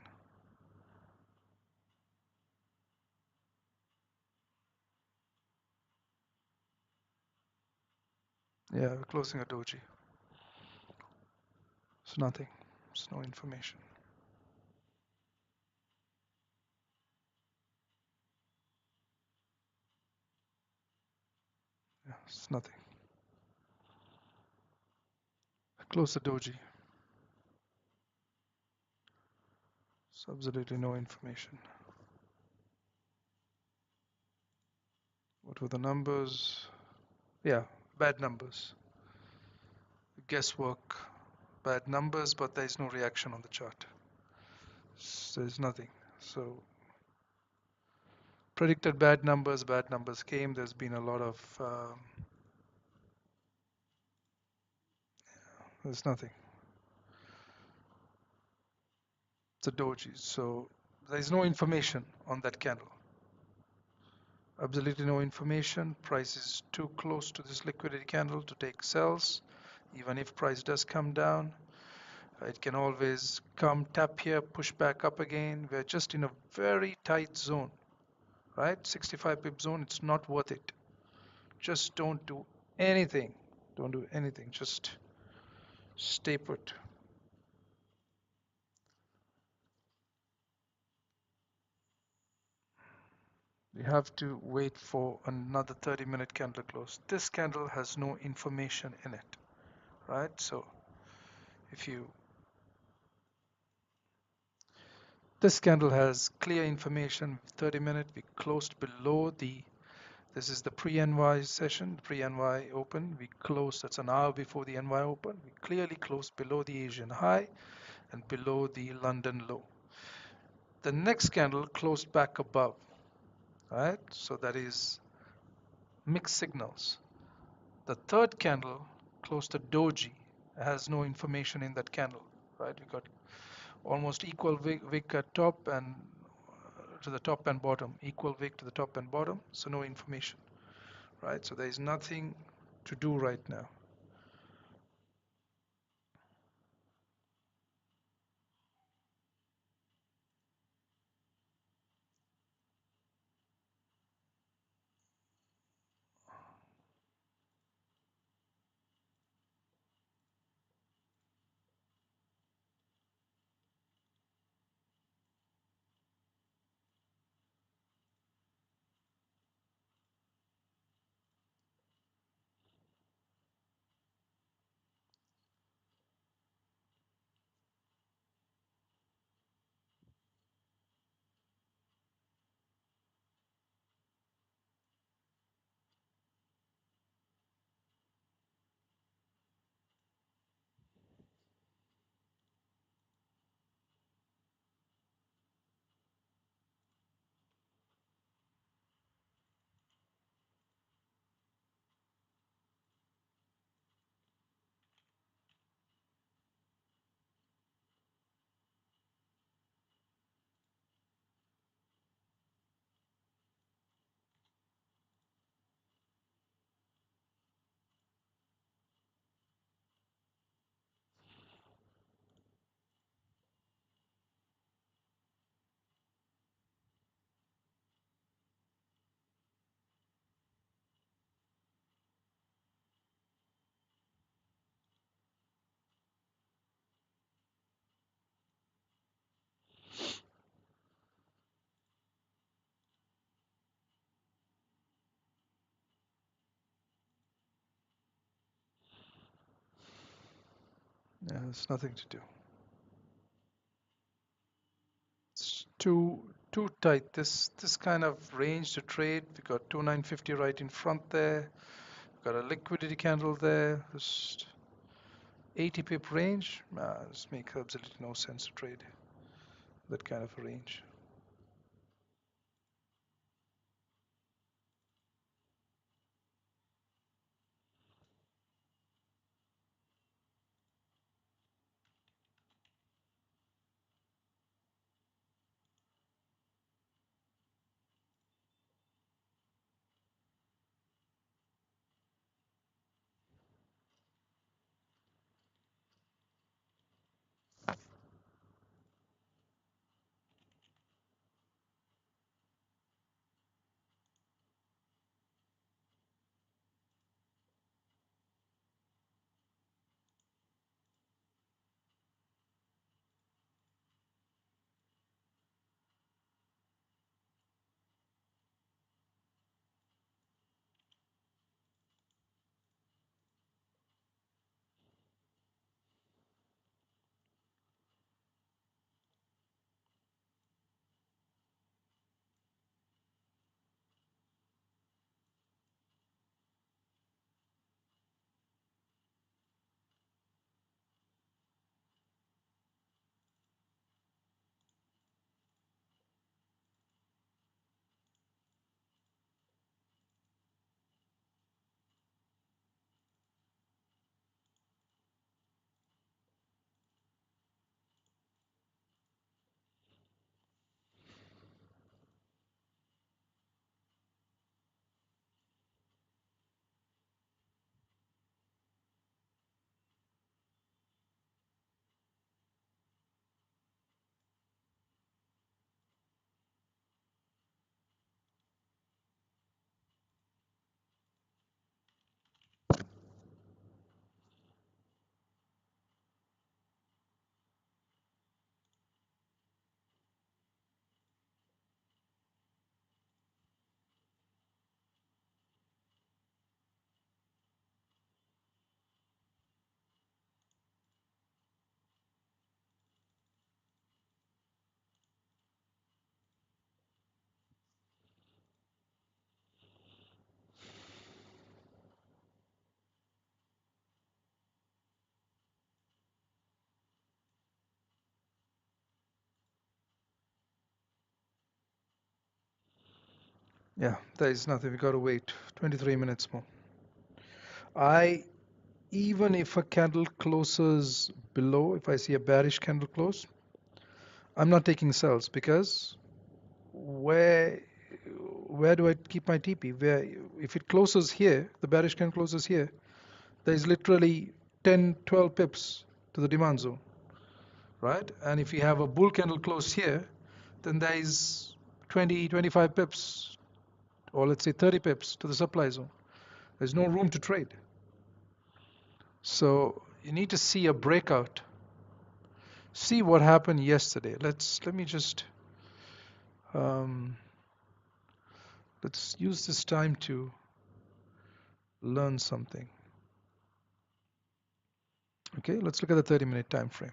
Yeah, we're closing a doji. It's nothing, it's no information. Yeah, it's nothing. Close the doji. It's absolutely no information. What were the numbers? Yeah, bad numbers. Guesswork. Bad numbers, but there's no reaction on the chart. There's nothing. So predicted bad numbers came. There's been a lot of there's nothing. It's a doji, so there's no information on that candle. Absolutely no information. Price is too close to this liquidity candle to take sells. Even if price does come down, it can always come tap here, push back up again. We're just in a very tight zone, right? 65 pip zone. It's not worth it. Just don't do anything. Don't do anything. Just stay put. We have to wait for another 30-minute candle close. This candle has no information in it, right? So if you, this candle has clear information, 30-minute, we closed below the, this is the pre-NY session, pre-NY open. We closed, that's an hour before the NY open. We clearly closed below the Asian high and below the London low. The next candle closed back above, right? So that is mixed signals. The third candle closed a doji. It has no information in that candle, right? We got almost equal wick at top and to the top and bottom, equal wick to the top and bottom, so no information, right? So there is nothing to do right now. Yeah, there's nothing to do. It's too tight. This kind of range to trade. We got 2950 right in front there. Got a liquidity candle there. Just 80 pip range. This makes absolutely no sense to trade that kind of a range. Yeah, there is nothing. We got to wait 23 minutes more. I Even if a candle closes below, if I see a bearish candle close, I'm not taking sells because where where do I keep my TP? Where if it closes here, the bearish candle closes here, there is literally 10, 12 pips to the demand zone, right? And if you have a bull candle close here, then there is 20, 25 pips, or let's say 30 pips to the supply zone. There's no room to trade. So you need to see a breakout. See what happened yesterday. Let me just um, let's use this time to learn something. Okay, let's look at the 30-minute time frame.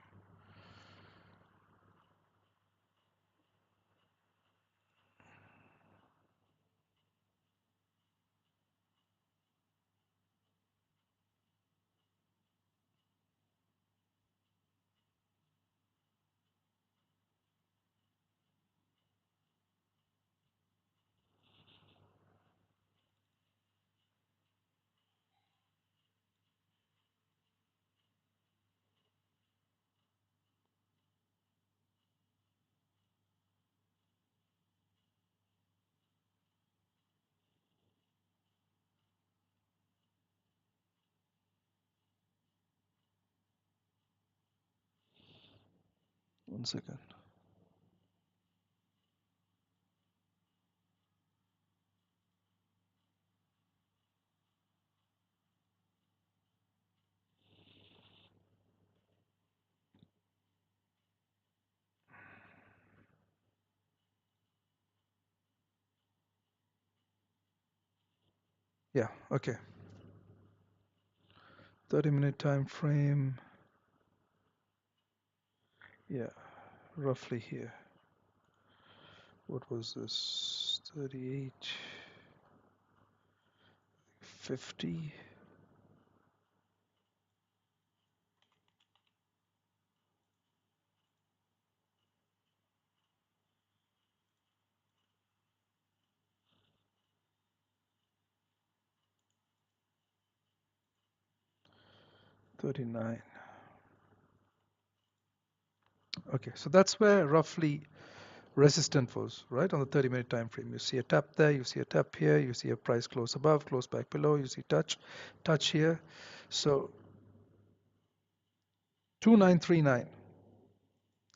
One second. Yeah, okay. 30-minute time frame. Yeah, roughly here. What was this? 38, 50. $39. Okay, so that's where roughly resistance was, right? On the 30-minute time frame. You see a tap there, you see a tap here, you see a price close above, close back below, you see touch here. So 2939,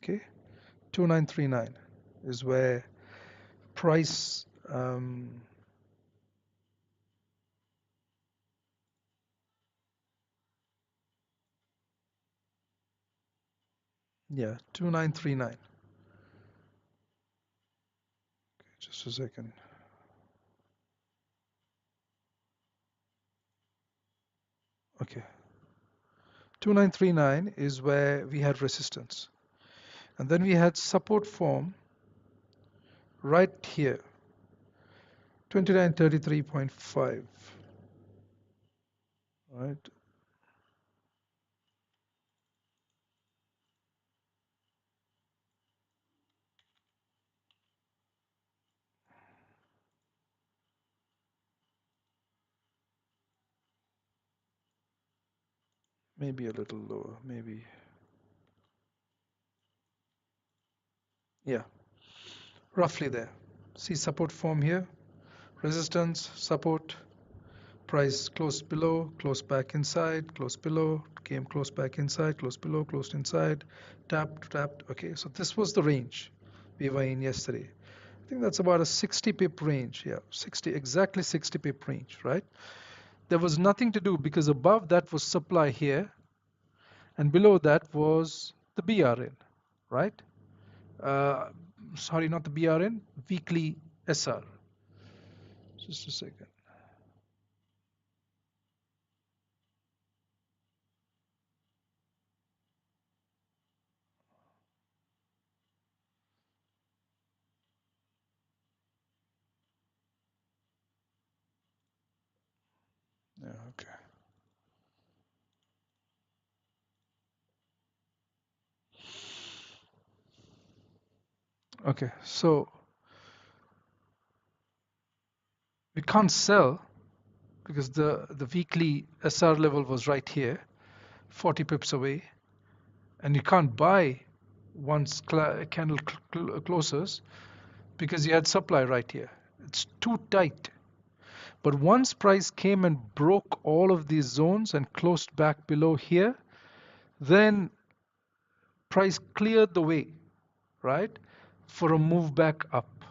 okay? 2939 is where price, yeah, 2939. Just a second. Okay, 2939 is where we had resistance. And then we had support form right here, 2933.5, right? Maybe a little lower, maybe. Yeah, roughly there. See support form here, resistance, support, price closed below, closed back inside, closed below, came close back inside, closed below, closed inside, tapped. Okay, so this was the range we were in yesterday. I think that's about a 60 pip range. Yeah, 60, exactly 60 pip range, right? There was nothing to do because above that was supply here and below that was the BRN, right? Uh, Sorry, not the BRN, weekly SR. Just a second. Yeah, okay. Okay, so we can't sell because the weekly SR level was right here, 40 pips away, and you can't buy once candle closes because you had supply right here. It's too tight. But once price came and broke all of these zones and closed back below here, then price cleared the way, right, for a move back up.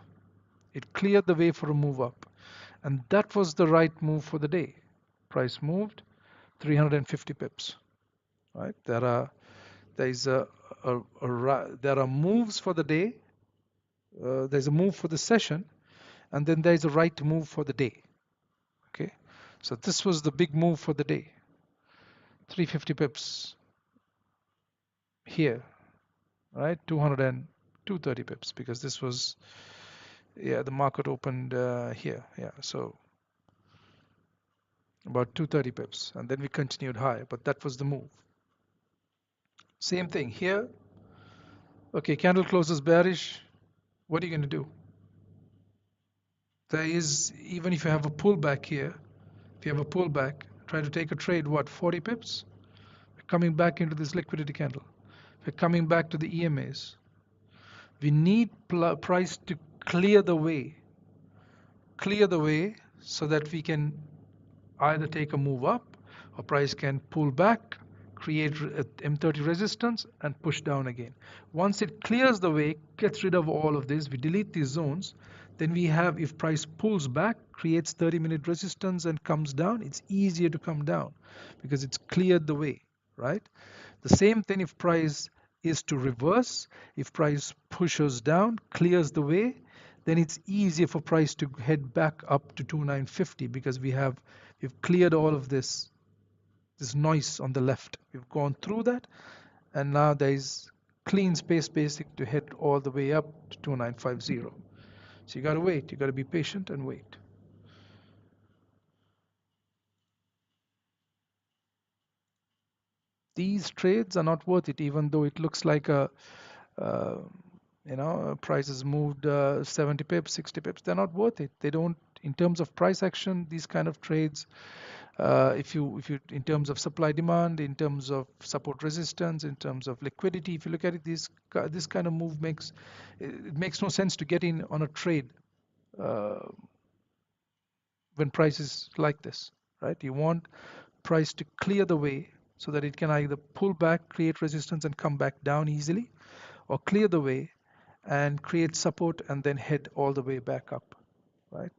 It cleared the way for a move up. And that was the right move for the day. Price moved 350 pips, right? There is there are moves for the day. There's a move for the session, and then there's a right move for the day. Okay, so this was the big move for the day. 350 pips here, right? 200 and 230 pips because this was, yeah, the market opened here, yeah. So about 230 pips, and then we continued high, but that was the move. Same thing here. Okay, candle closes bearish. What are you going to do? There is, even if you have a pullback here, if you have a pullback, try to take a trade, what, 40 pips? We're coming back into this liquidity candle. We're coming back to the EMAs. We need price to clear the way so that we can either take a move up or price can pull back, create M30 resistance and push down again. Once it clears the way, gets rid of all of this, we delete these zones, then we have, if price pulls back, creates 30-minute resistance and comes down, it's easier to come down because it's cleared the way, right? The same thing if price is to reverse, if price pushes down, clears the way, then it's easier for price to head back up to 2950 because we've cleared all of this noise on the left. We've gone through that, and now there is clean space basic to head all the way up to 2950. So you got to wait. You got to be patient and wait. These trades are not worth it, even though it looks like uh, price has moved 70 pips, 60 pips. They're not worth it. They don't, in terms of price action, these kind of trades. If you in terms of supply demand, in terms of support resistance, in terms of liquidity, if you look at it, this kind of move makes it makes no sense to get in on a trade uh, when price is like this, right? You want price to clear the way so that it can either pull back, create resistance, and come back down easily, or clear the way and create support and then head all the way back up, right?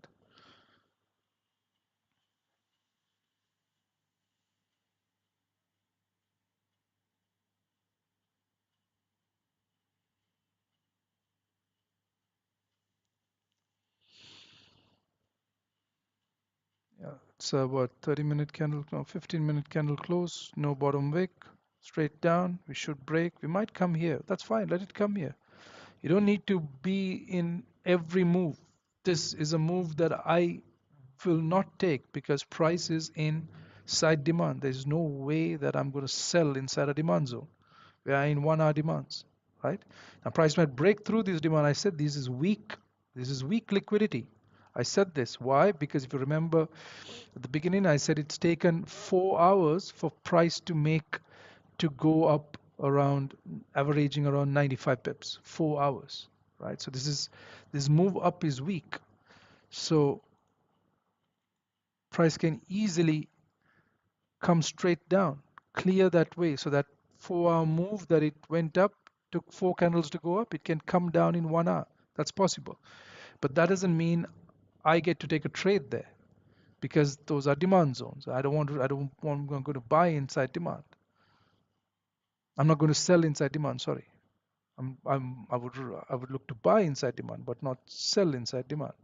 Yeah, it's what 30-minute candle, no, 15-minute candle close, no bottom wick, straight down. We should break. We might come here. That's fine. Let it come here. You don't need to be in every move. This is a move that I will not take because price is in side demand. There's no way that I'm going to sell inside a demand zone. We are in 1 hour demands, right? Now price might break through this demand. I said this is weak. This is weak liquidity. I said this. Why? Because if you remember at the beginning, I said it's taken 4 hours for price to go up around averaging around 95 pips. 4 hours, right? So this move up is weak. So price can easily come straight down, clear that way. So that 4 hour move that it went up, took 4 candles to go up, it can come down in 1 hour. That's possible. But that doesn't mean I get to take a trade there because those are demand zones. I don't want, I'm going to buy inside demand. I'm not going to sell inside demand, sorry. I would look to buy inside demand, but not sell inside demand.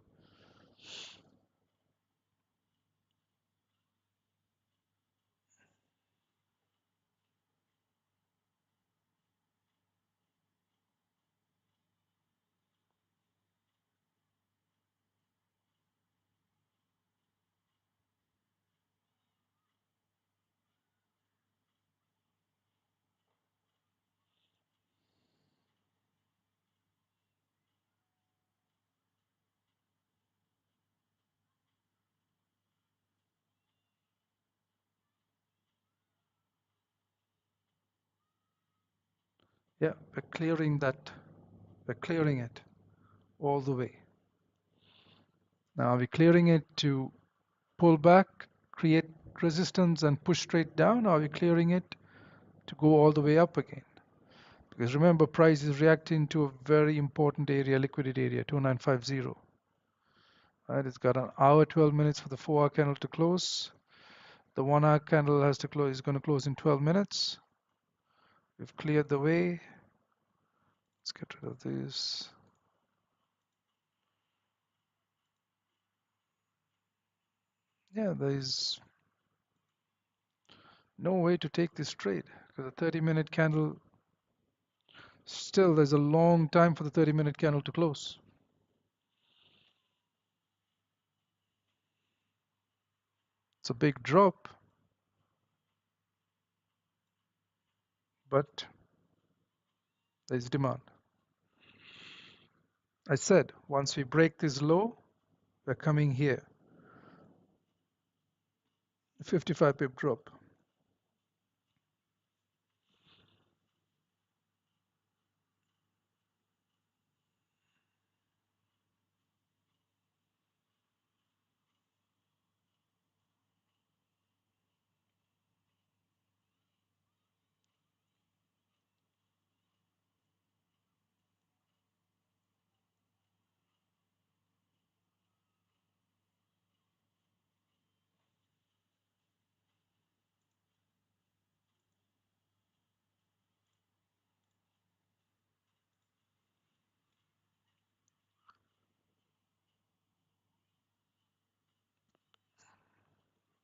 Yeah, we're clearing that. We're clearing it all the way. Now we're clearing it to pull back, create resistance and push straight down, or are we clearing it to go all the way up again? Because remember, price is reacting to a very important area, liquidity area, 2950. Right, it's got an hour, 12 minutes for the 4 hour candle to close. The 1 hour candle has to close, is going to close in 12 minutes. We've cleared the way. Let's get rid of this. Yeah, there is no way to take this trade because the 30-minute candle, still there's a long time for the 30-minute candle to close. It's a big drop, but there's demand. I said once we break this low, we're coming here. 55 pip drop.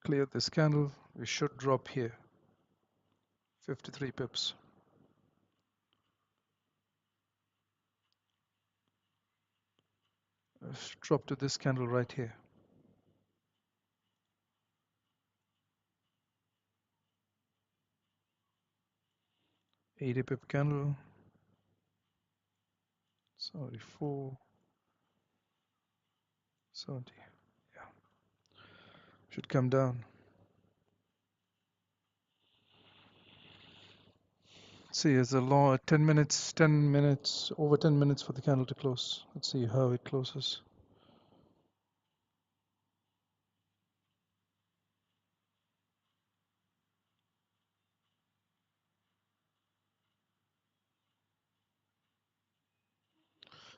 Clear this candle, we should drop here. 53 pips. Let's drop to this candle right here. 80 pip candle. 74. 70. Yeah. Should come down. See, it's a long 10 minutes, 10 minutes, over 10 minutes for the candle to close. Let's see how it closes.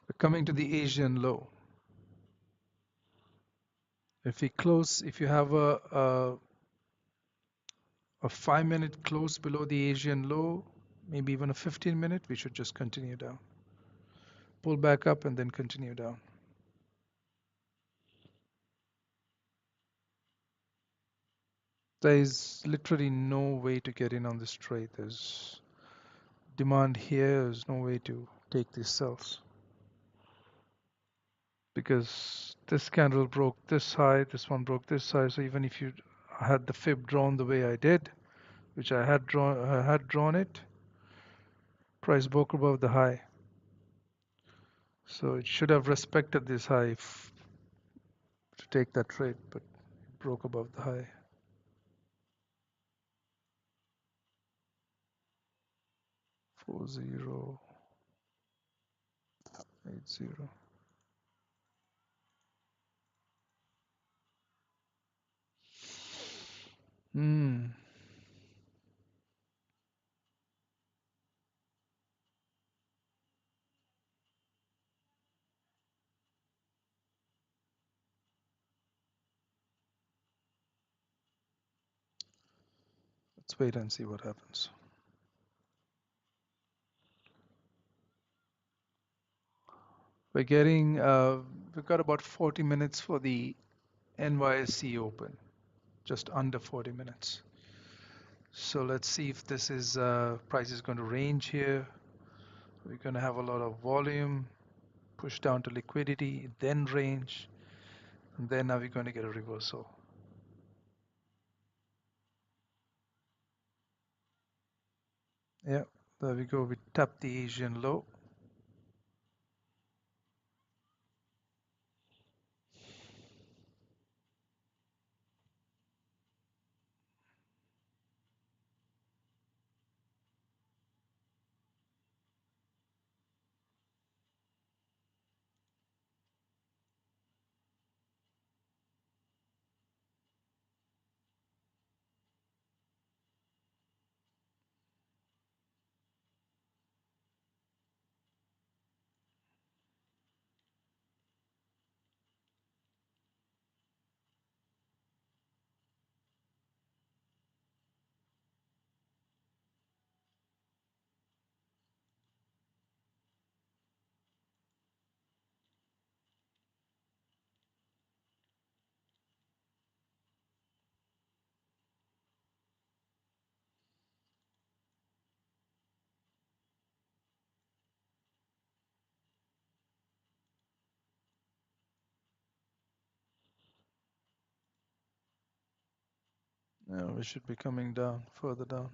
We're coming to the Asian low. If we close, if you have a 5-minute close below the Asian low, maybe even a 15-minute, we should just continue down. Pull back up and then continue down. There is literally no way to get in on this trade. There's demand here. There's no way to take these sells because this candle broke this high, this one broke this high. So even if you had the fib drawn the way I did, which I had drawn it, price broke above the high. So it should have respected this high to take that trade, but it broke above the high. 4080. Hmm. Let's wait and see what happens. We're getting, we've got about 40 minutes for the NYSE open, just under 40 minutes. So let's see if this is, price is going to range here. We're going to have a lot of volume, push down to liquidity, then range, and then are we going to get a reversal? Yeah, there we go. We tap the Asian low. Now we should be coming down, further down.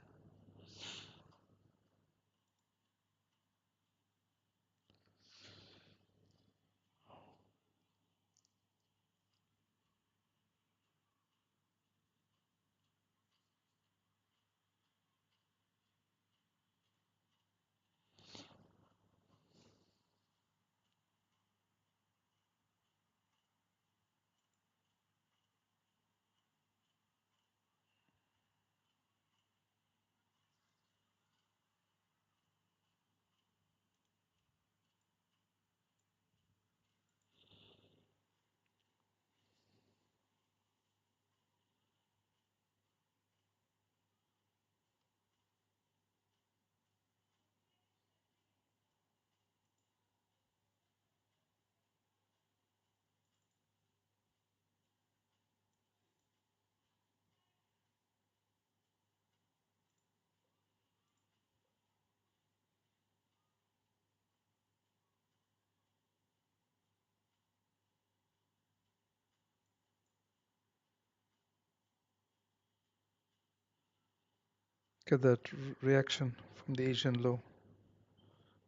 Get that reaction from the Asian low,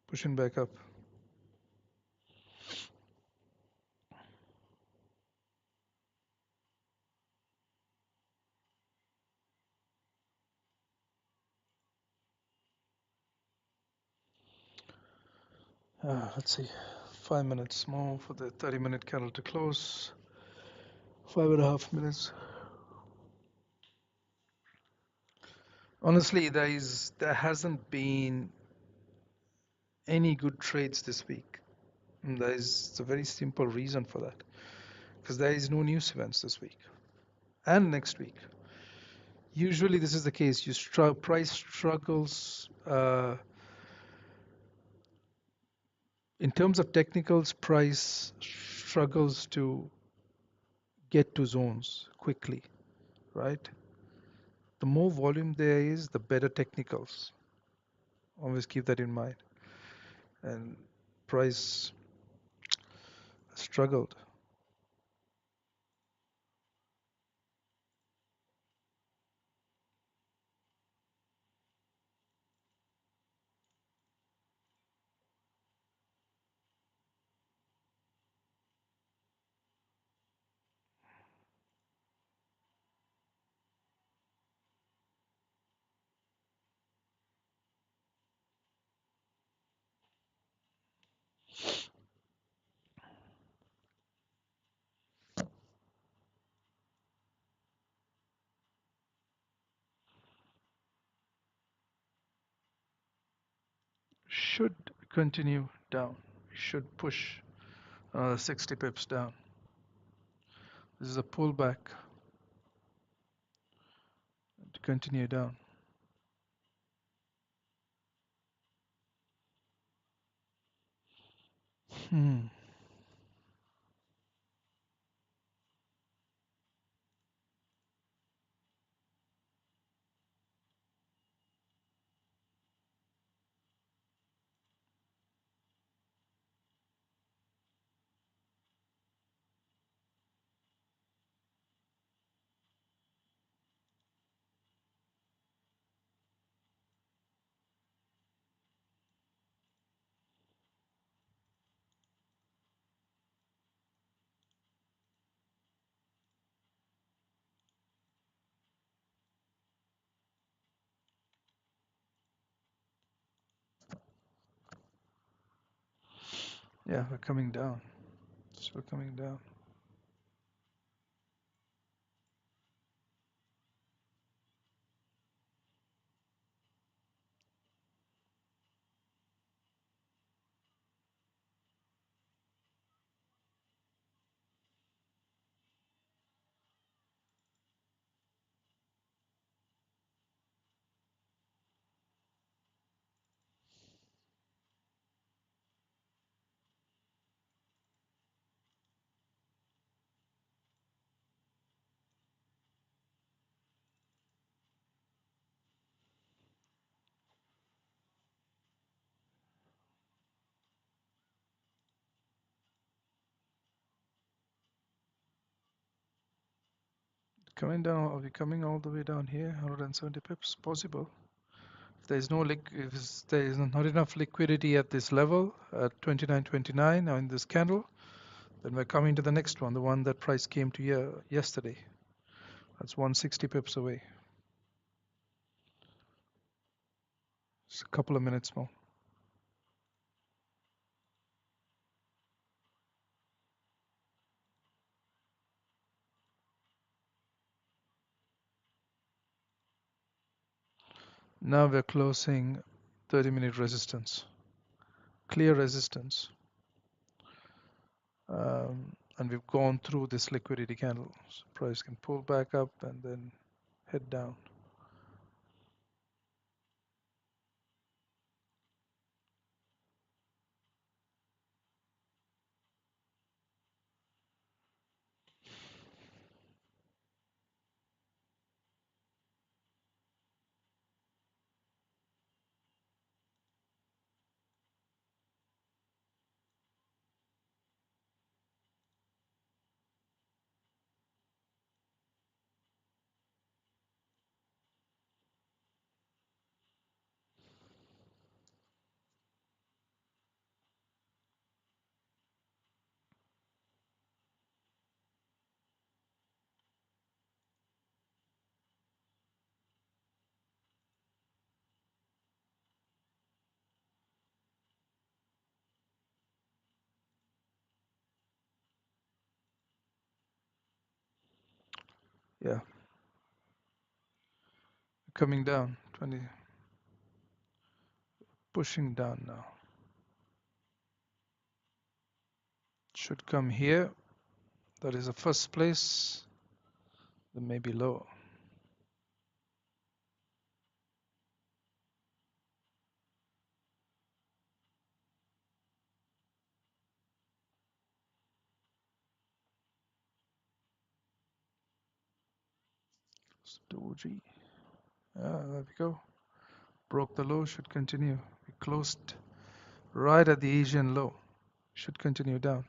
pushing back up. Let's see, 5 minutes more for the 30-minute candle to close. 5.5 minutes. Honestly, there hasn't been any good trades this week. And there is a very simple reason for that, because there is no news events this week and next week. Usually, this is the case. Price struggles in terms of technicals. Price struggles to get to zones quickly, right? The more volume there is, the better technicals. Always keep that in mind. And price struggled. Should continue down. Should push 60 pips down. This is a pullback to continue down. Hmm. Yeah, we're coming down. Still coming down. Coming down. Are we coming all the way down here? 170 pips. Possible. If there is no if there is not enough liquidity at this level at 29.29 now in this candle, then we're coming to the next one, the one that price came to yesterday. That's 160 pips away. Just a couple of minutes more. Now we're closing 30-minute resistance, clear resistance. And we've gone through this liquidity candle. So price can pull back up and then head down. Yeah, coming down, 20, pushing down now. Should come here. That is the first place. Then maybe low. Doji. There we go. Broke the low, should continue. We closed right at the Asian low. Should continue down.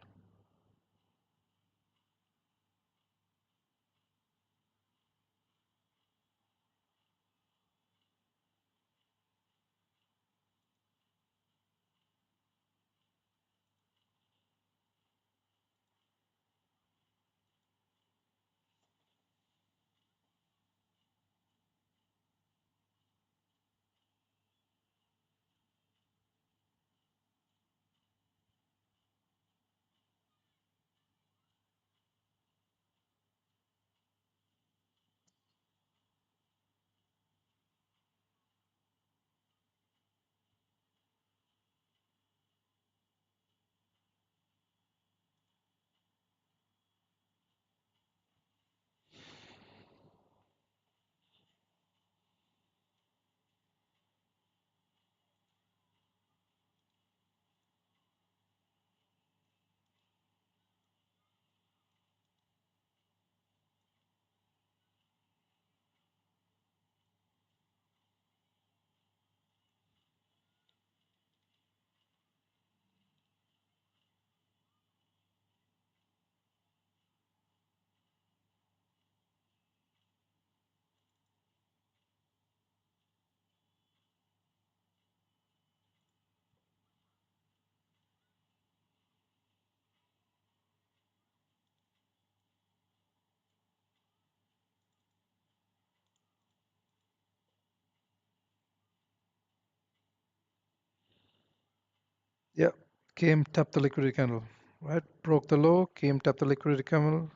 Yeah, came, tapped the liquidity candle. Right, broke the low, came, tapped the liquidity candle.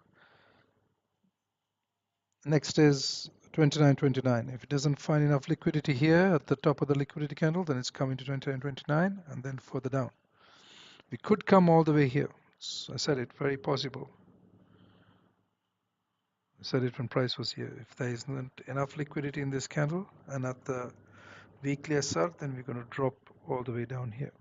Next is 29.29. If it doesn't find enough liquidity here at the top of the liquidity candle, then it's coming to 29.29 and then further down. We could come all the way here. I said it, very possible. I said it when price was here. If there isn't enough liquidity in this candle and at the weekly SR, then we're going to drop all the way down here.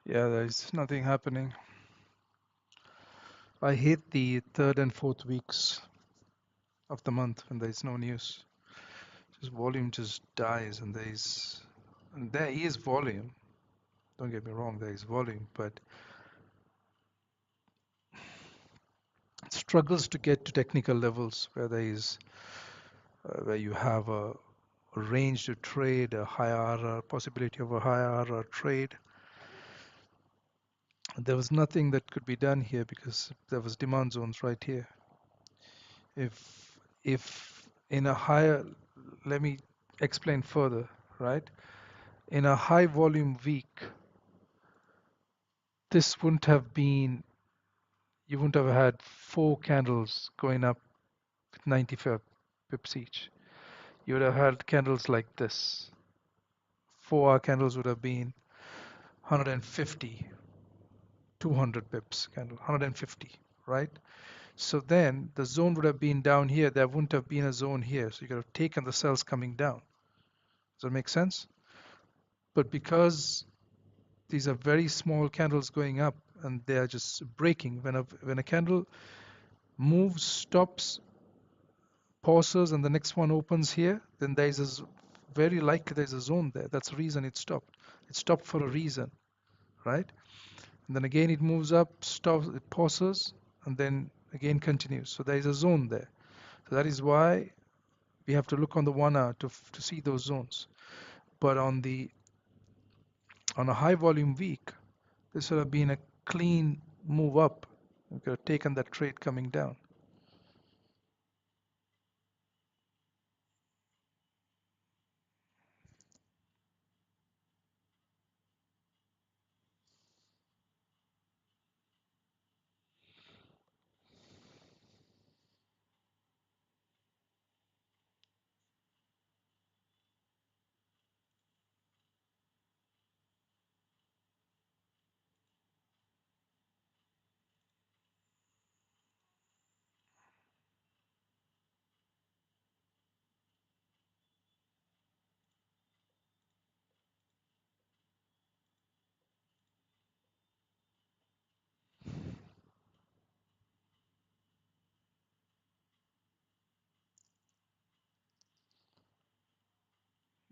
Yeah, there's nothing happening. I hate the third and fourth weeks of the month when there's no news. Just volume just dies, and there is volume. Don't get me wrong, there is volume, but it struggles to get to technical levels where there is where you have a range to trade, a high RR, possibility of a high RR trade. There was nothing that could be done here because there was demand zones right here. If in a higher, let me explain further, right? In a high volume week, this wouldn't have been, you wouldn't have had four candles going up with 95 pips each. You would have had candles like this. 4 hour candles would have been 150, 200 pips candle, 150, right? So then the zone would have been down here. There wouldn't have been a zone here. So you could have taken the cells coming down. Does that make sense? But because these are very small candles going up and they are just breaking, when a candle moves, stops, pauses, and the next one opens here, then there is very likely there's a zone there. That's the reason it stopped. It stopped for a reason, right? And then again it moves up, stops, it pauses, and then again continues. So there is a zone there. So that is why we have to look on the 1 hour to see those zones. But on a high volume week, this would have been a clean move up. We could have taken that trade coming down.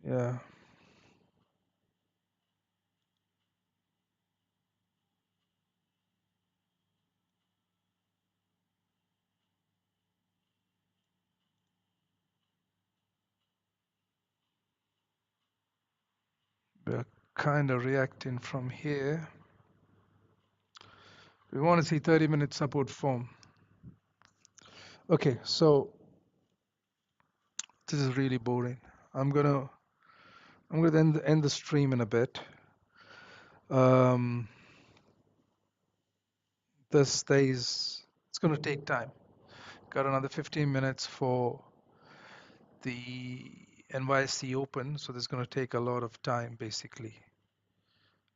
Yeah, we're kind of reacting from here. We want to see 30-minute support form. Okay, so this is really boring. I'm gonna end the stream in a bit. Um, this stays. It's gonna take time. Got another 15 minutes for the NYSE open, so there's gonna take a lot of time basically.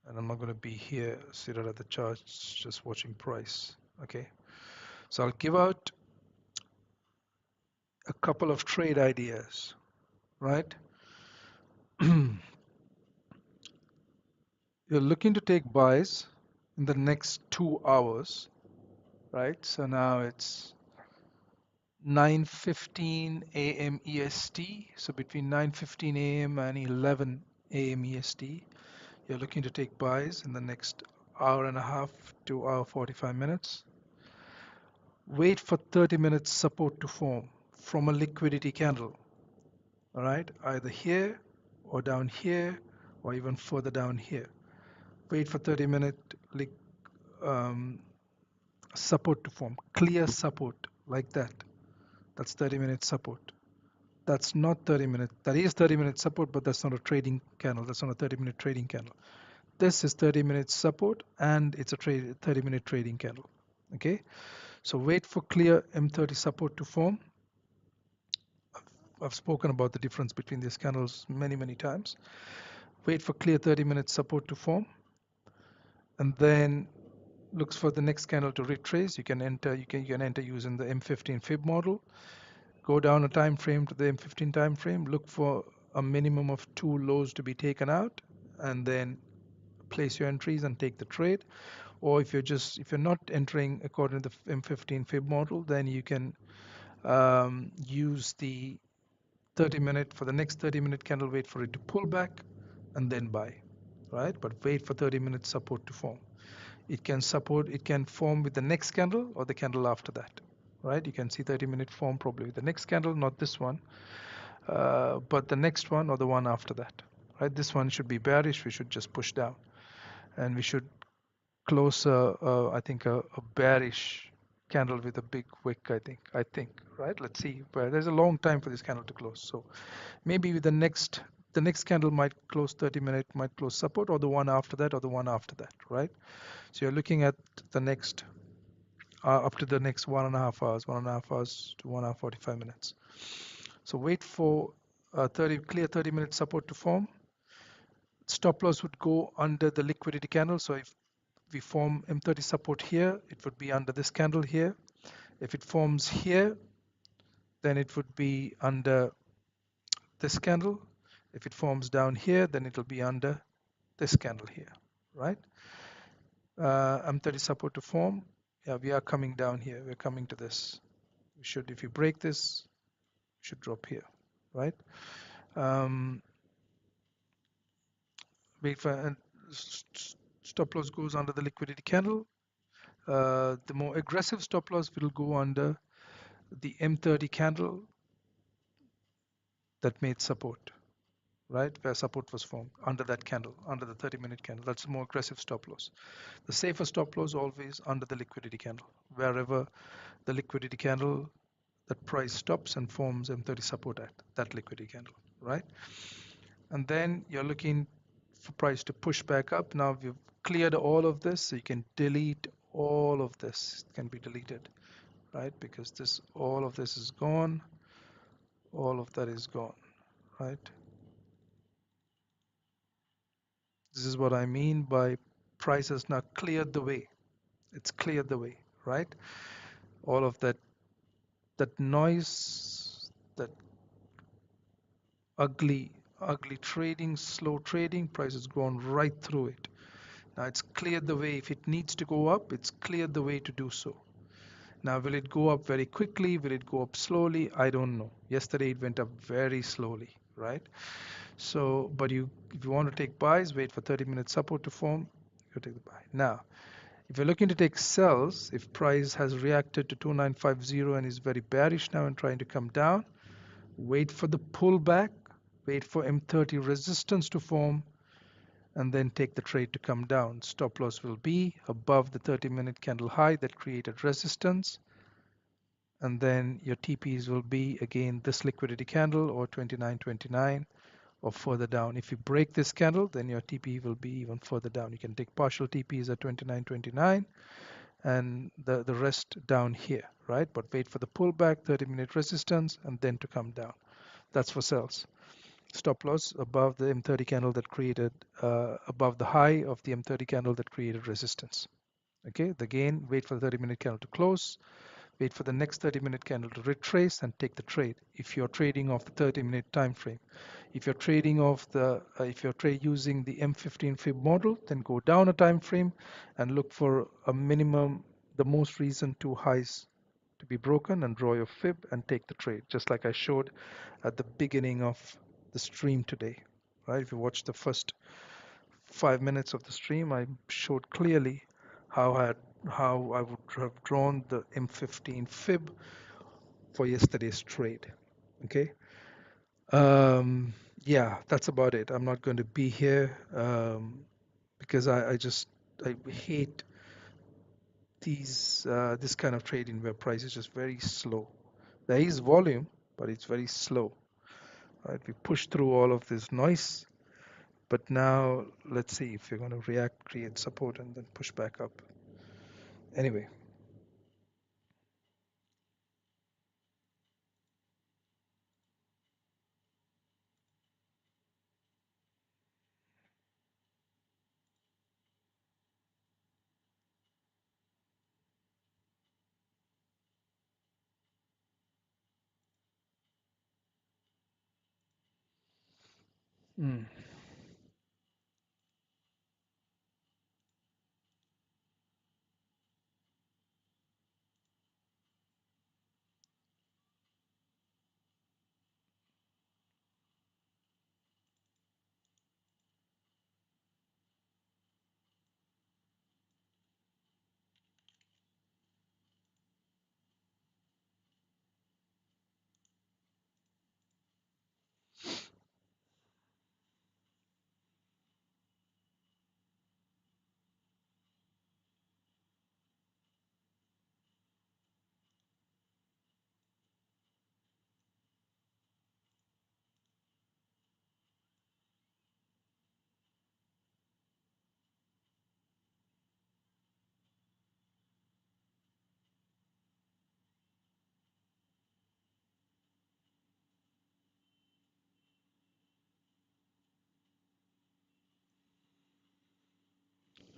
And I'm not gonna be here seated at the charts just watching price. Okay, so I'll give out a couple of trade ideas, right? You're looking to take buys in the next 2 hours, right? So now it's 9:15 a.m. EST. So between 9:15 a.m. and 11 a.m. EST, you're looking to take buys in the next hour and a half to hour 45 minutes. Wait for 30 minutes support to form from a liquidity candle, all right? Either here or down here or even further down here. Wait for 30-minute um, support to form, clear support like that. That's 30-minute support. That's not 30 minute. That is 30-minute support, but that's not a trading candle. That's not a 30-minute trading candle. This is 30-minute support and it's a 30-minute trading candle. Okay, so wait for clear M30 support to form. I've spoken about the difference between these candles many times. Wait for clear 30-minute support to form, and then looks for the next candle to retrace. You can enter using the M15 fib model. Go down a time frame to the M15 time frame, look for a minimum of 2 lows to be taken out, and then place your entries and take the trade. Or if you're not entering according to the M15 fib model, then you can use the 30-minute for the next 30-minute candle, wait for it to pull back and then buy, right? But wait for 30-minute support to form. It can form with the next candle or the candle after that, right? You can see 30-minute form probably with the next candle, not this one, but the next one or the one after that, right? This one should be bearish. We should just push down, and we should close, I think, a bearish candle with a big wick. I think, right? Let's see. But there's a long time for this candle to close, so maybe with the next candle might close 30-minute, might close support, or the one after that, or the one after that, right? So you're looking at the next up to the next 1.5 hours to 1 hour 45 minutes. So wait for 30-minute support to form. Stop loss would go under the liquidity candle. So if we form M30 support here, it would be under this candle here. If it forms here, then it would be under this candle. If it forms down here, then it will be under this candle here, right? M30 support to form. Yeah, we are coming down here. We're coming to this. We should, if you break this, we should drop here, right? Um, wait for and stop loss goes under the liquidity candle. The more aggressive stop loss will go under the M30 candle that made support, right? Where support was formed under that candle, under the 30-minute candle. That's a more aggressive stop loss. The safer stop loss always under the liquidity candle, wherever the liquidity candle, that price stops and forms M30 support at that liquidity candle, right? And then you're looking for price to push back up. Now we've cleared all of this, so you can delete all of this. It can be deleted, right? Because this, all of this is gone, all of that is gone, right? This is what I mean by price has now cleared the way. It's cleared the way, right? All of that noise, that ugly trading, slow trading, price has gone right through it. Now it's cleared the way. If it needs to go up, it's cleared the way to do so. Now, will it go up very quickly? Will it go up slowly? I don't know. Yesterday it went up very slowly, right? So, but if you want to take buys, wait for 30-minute support to form, you take the buy. Now, if you're looking to take sells, if price has reacted to 2950 and is very bearish now and trying to come down, wait for the pullback, wait for M30 resistance to form, and then take the trade to come down. Stop loss will be above the 30-minute candle high that created resistance, and then your TPs will be again this liquidity candle or 29.29 or further down. If you break this candle, then your TP will be even further down. You can take partial TPs at 29.29 and the rest down here, right? But wait for the pullback, 30-minute resistance, and then to come down. That's for sells. Stop loss above the M30 candle that created, above the high of the M30 candle that created resistance. Okay, again, wait for the 30-minute candle to close. Wait for the next 30-minute candle to retrace and take the trade. If you're trading off the 30-minute time frame, if you're trading off the, if you're using the M15 fib model, then go down a time frame and look for a minimum, the most recent two highs to be broken, and draw your fib and take the trade, just like I showed at the beginning of the stream today. Right? If you watch the first 5 minutes of the stream, I showed clearly how I would have drawn the M15 fib for yesterday's trade. Okay. Yeah, that's about it. I'm not going to be here because I hate this kind of trading where price is just very slow. There is volume, but it's very slow. Right? We push through all of this noise, but now let's see if you're going to react, create support, and then push back up. Anyway. Mm.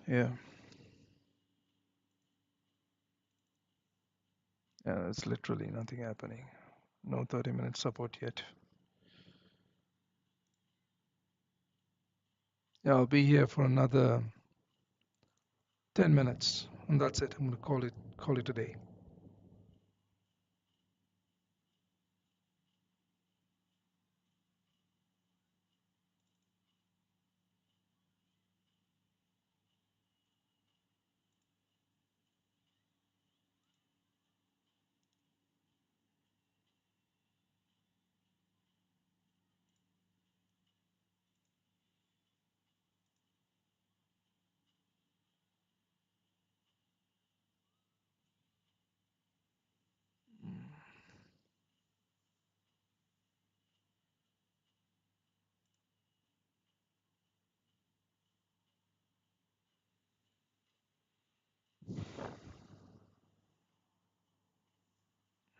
Yeah. Yeah, it's literally nothing happening. No 30-minute support yet. Yeah, I'll be here for another 10 minutes, and that's it. I'm gonna call it a day.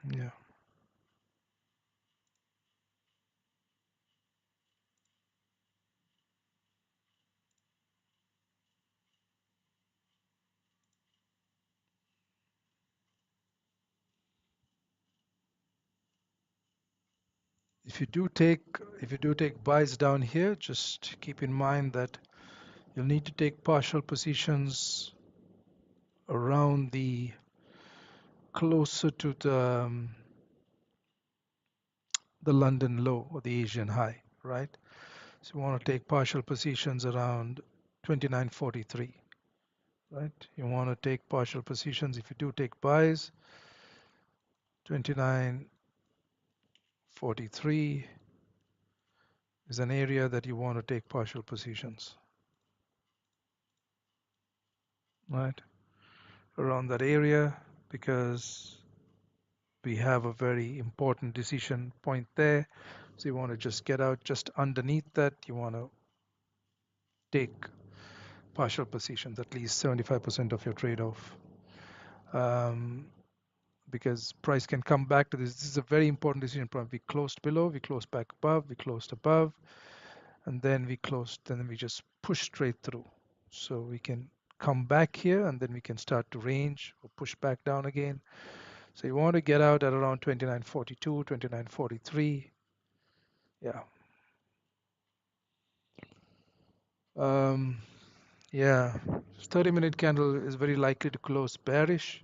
Yeah. If you do take buys down here, just keep in mind that you'll need to take partial positions around the closer to the London low or the Asian high, right? So you want to take partial positions around 29.43, right? You want to take partial positions. If you do take buys, 29.43 is an area that you want to take partial positions, right? Around that area, because we have a very important decision point there. So you want to just get out just underneath that. You want to take partial positions, at least 75% of your trade off. Um, because price can come back to this. This is a very important decision point. We closed below, we closed back above, we closed above, and then we closed, and then we just push straight through. So we can come back here and then we can start to range or push back down again. So you want to get out at around 29.42, 29.43. Yeah. Um, yeah. 30-minute candle is very likely to close bearish.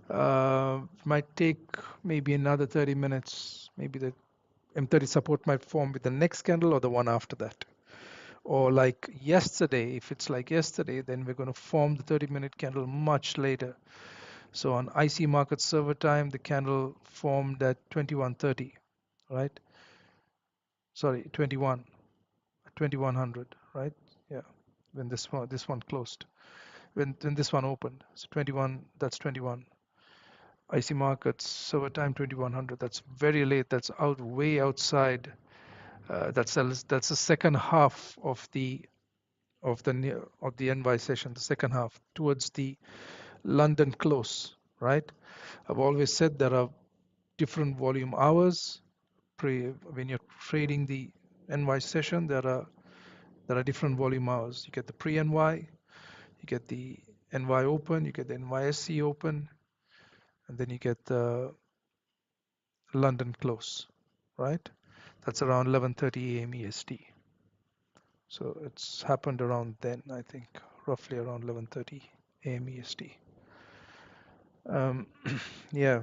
Might take maybe another 30 minutes. Maybe the M30 support might form with the next candle or the one after that. Or like yesterday, if it's like yesterday, then we're going to form the 30-minute candle much later. So on IC market server time, the candle formed at 21:30, right? Sorry, 2100, right? Yeah, when this one closed, when this one opened. So 21, that's 21. IC markets server time 2100. That's very late. That's out way outside. That's the second half of the NY session, the second half towards the London close, right? I've always said there are different volume hours. When you're trading the NY session, there are different volume hours. You get the pre-NY, you get the NY open, you get the NYSE open, and then you get the London close, right? That's around 11:30 a.m. EST. So it's happened around then, I think, roughly around 11:30 a.m. EST. Um, yeah.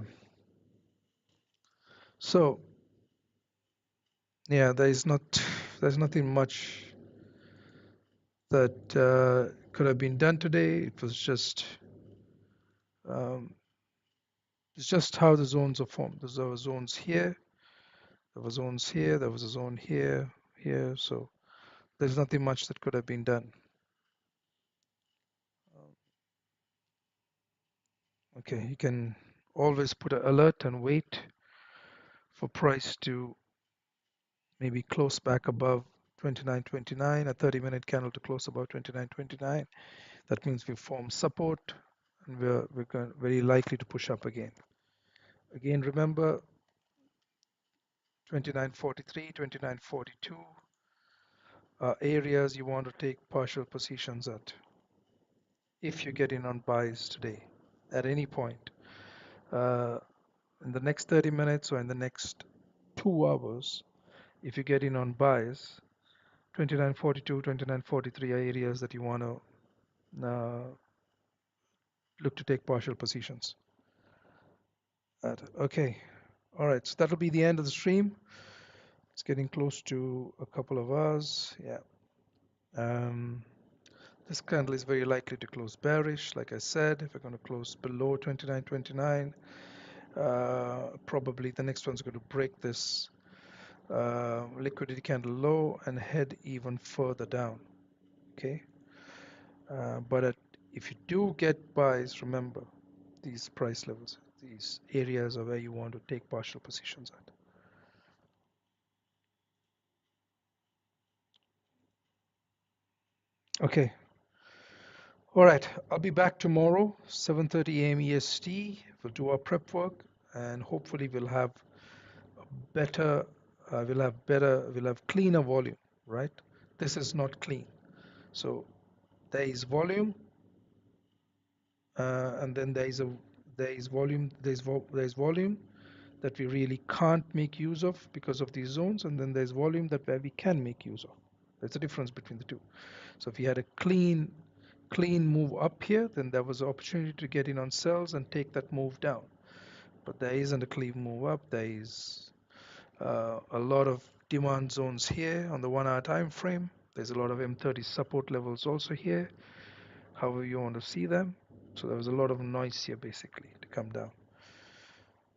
So yeah, there's nothing much that could have been done today. Um, it's just how the zones are formed. There were zones here, there were zones here, there was a zone here, here. So there's nothing much that could have been done. Okay, you can always put an alert and wait for price to maybe close back above 29.29, a 30-minute candle to close above 29.29. That means we form support and we're very likely to push up again. Again, remember 29.43, 29.42 areas you want to take partial positions at. if you get in on buys today at any point, uh, in the next 30 minutes or in the next 2 hours, if you get in on buys, 29.42, 29.43 are areas that you want to look to take partial positions at. Okay, all right, so that'll be the end of the stream. It's getting close to a couple of hours. Yeah. Um, this candle is very likely to close bearish. Like I said, if we're going to close below 29.29, probably the next one's going to break this liquidity candle low and head even further down. Okay. But if you do get buys, remember these price levels, these areas are where you want to take partial positions at. Okay. All right. I'll be back tomorrow, 7:30 a.m. EST. We'll do our prep work, and hopefully better, we'll have cleaner volume, right? This is not clean. So there is volume, and then there is volume, there's volume that we really can't make use of because of these zones, and then there's volume that where we can make use of. There's a difference between the two. So if you had a clean move up here, then there was an opportunity to get in on sells and take that move down. But there isn't a clean move up. There is a lot of demand zones here on the 1 hour time frame. There's a lot of M30 support levels also here, however you want to see them. So there was a lot of noise here basically to come down.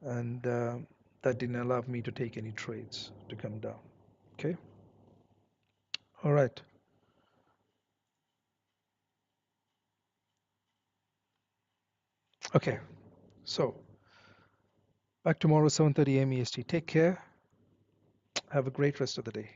And that didn't allow me to take any trades to come down. Okay. All right. Okay. So back tomorrow, 7:30 a.m. EST. Take care. Have a great rest of the day.